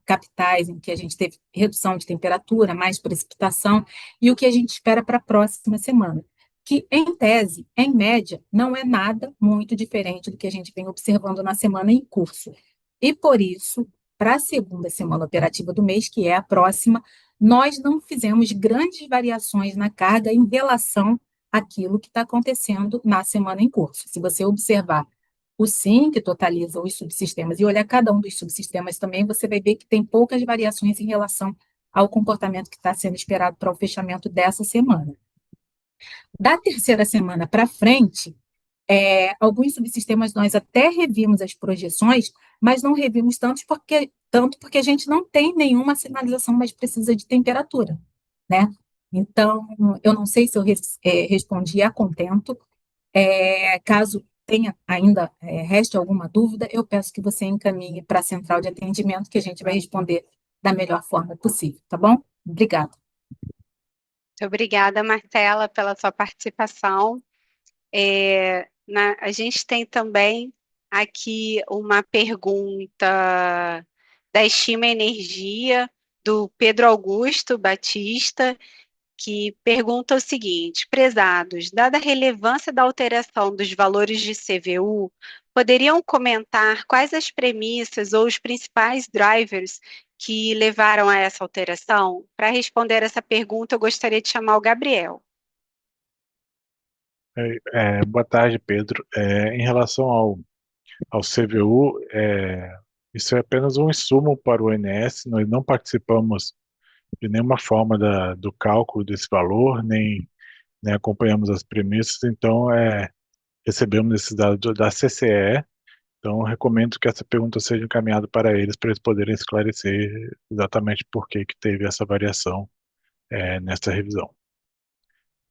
capitais em que a gente teve redução de temperatura, mais precipitação, e o que a gente espera para a próxima semana, que, em tese, em média, não é nada muito diferente do que a gente vem observando na semana em curso. E, por isso, para a segunda semana operativa do mês, que é a próxima, nós não fizemos grandes variações na carga em relação aquilo que está acontecendo na semana em curso. Se você observar o SIM, que totaliza os subsistemas, e olhar cada um dos subsistemas também, você vai ver que tem poucas variações em relação ao comportamento que está sendo esperado para o fechamento dessa semana. Da terceira semana para frente, alguns subsistemas nós até revimos as projeções, mas não revimos tanto porque a gente não tem nenhuma sinalização mais precisa de temperatura, né? Então, eu não sei se eu respondi a contento. Caso tenha ainda, reste alguma dúvida, eu peço que você encaminhe para a central de atendimento, que a gente vai responder da melhor forma possível, tá bom? Obrigada. Muito obrigada, Marcela, pela sua participação. A gente tem também aqui uma pergunta da Estima Energia, do Pedro Augusto Batista, que pergunta o seguinte: prezados, dada a relevância da alteração dos valores de CVU, poderiam comentar quais as premissas ou os principais drivers que levaram a essa alteração? Para responder essa pergunta, eu gostaria de chamar o Gabriel. Boa tarde, Pedro. Em relação ao CVU, Isso é apenas um insumo para o INS, nós não participamos de nenhuma forma do cálculo desse valor, nem acompanhamos as premissas, então recebemos esses dados da CCE, então recomendo que essa pergunta seja encaminhada para eles poderem esclarecer exatamente por que teve essa variação nessa revisão.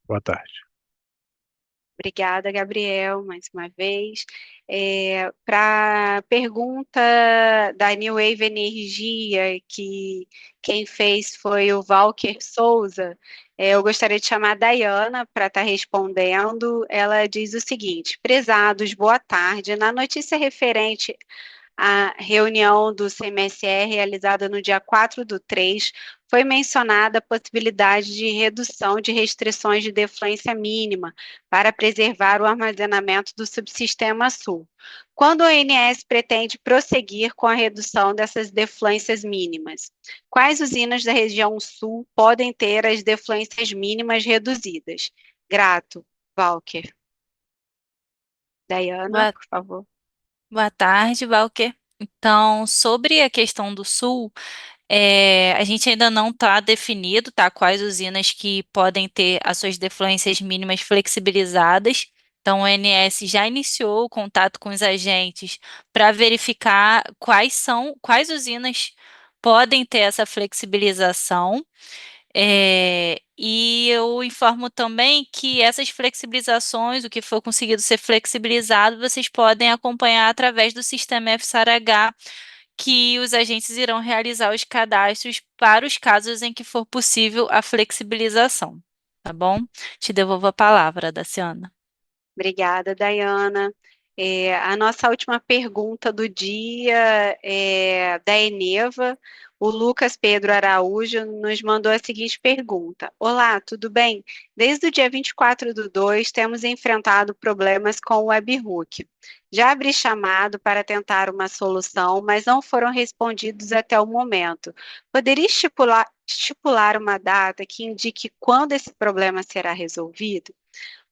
Boa tarde. Obrigada, Gabriel, mais uma vez. Para a pergunta da New Wave Energia, que quem fez foi o Valker Souza, eu gostaria de chamar a Dayana para estar respondendo. Ela diz o seguinte: prezados, boa tarde. Na notícia referente a reunião do CMSE realizada no dia 4/3, foi mencionada a possibilidade de redução de restrições de defluência mínima para preservar o armazenamento do subsistema sul. Quando o ONS pretende prosseguir com a redução dessas defluências mínimas? Quais usinas da região sul podem ter as defluências mínimas reduzidas? Grato, Valker. Dayana, por favor. Boa tarde, Valker. Então, sobre a questão do Sul, a gente ainda não está definido, tá, quais usinas que podem ter as suas defluências mínimas flexibilizadas. Então, o ONS já iniciou o contato com os agentes para verificar quais usinas podem ter essa flexibilização. E eu informo também que essas flexibilizações, o que for conseguido ser flexibilizado, vocês podem acompanhar através do sistema FSARH, que os agentes irão realizar os cadastros para os casos em que for possível a flexibilização. Tá bom? Te devolvo a palavra, Daciana. Obrigada, Dayana. A nossa última pergunta do dia é da Eneva. O Lucas Pedro Araújo nos mandou a seguinte pergunta: olá, tudo bem? Desde o dia 24/2, temos enfrentado problemas com o webhook. Já abri chamado para tentar uma solução, mas não foram respondidos até o momento. Poderia estipular uma data que indique quando esse problema será resolvido?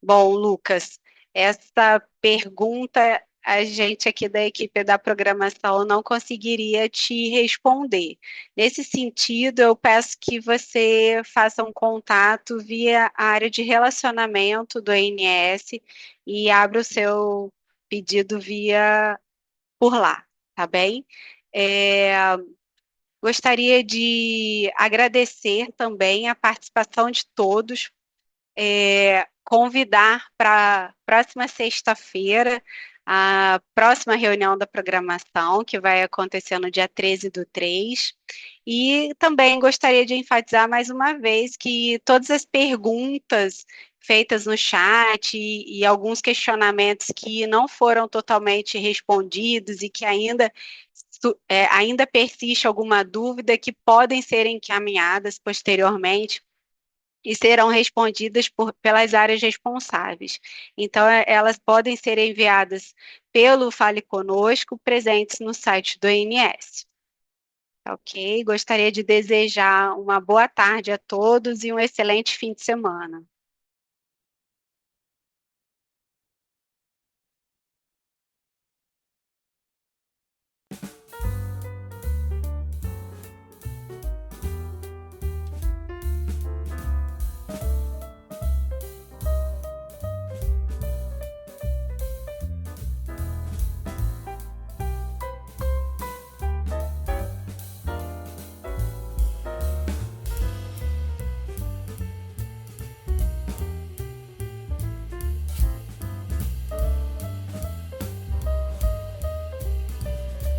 Bom, Lucas, essa pergunta a gente aqui da equipe da programação não conseguiria te responder. Nesse sentido, eu peço que você faça um contato via a área de relacionamento do ANS e abra o seu pedido por lá, tá bem? Gostaria de agradecer também a participação de todos, convidar para a próxima sexta-feira a próxima reunião da programação, que vai acontecer no dia 13/3, e também gostaria de enfatizar mais uma vez que todas as perguntas feitas no chat e alguns questionamentos que não foram totalmente respondidos e que ainda persiste alguma dúvida, que podem ser encaminhadas posteriormente e serão respondidas pelas áreas responsáveis. Então, elas podem ser enviadas pelo Fale Conosco, presentes no site do ONS. Ok? Gostaria de desejar uma boa tarde a todos e um excelente fim de semana.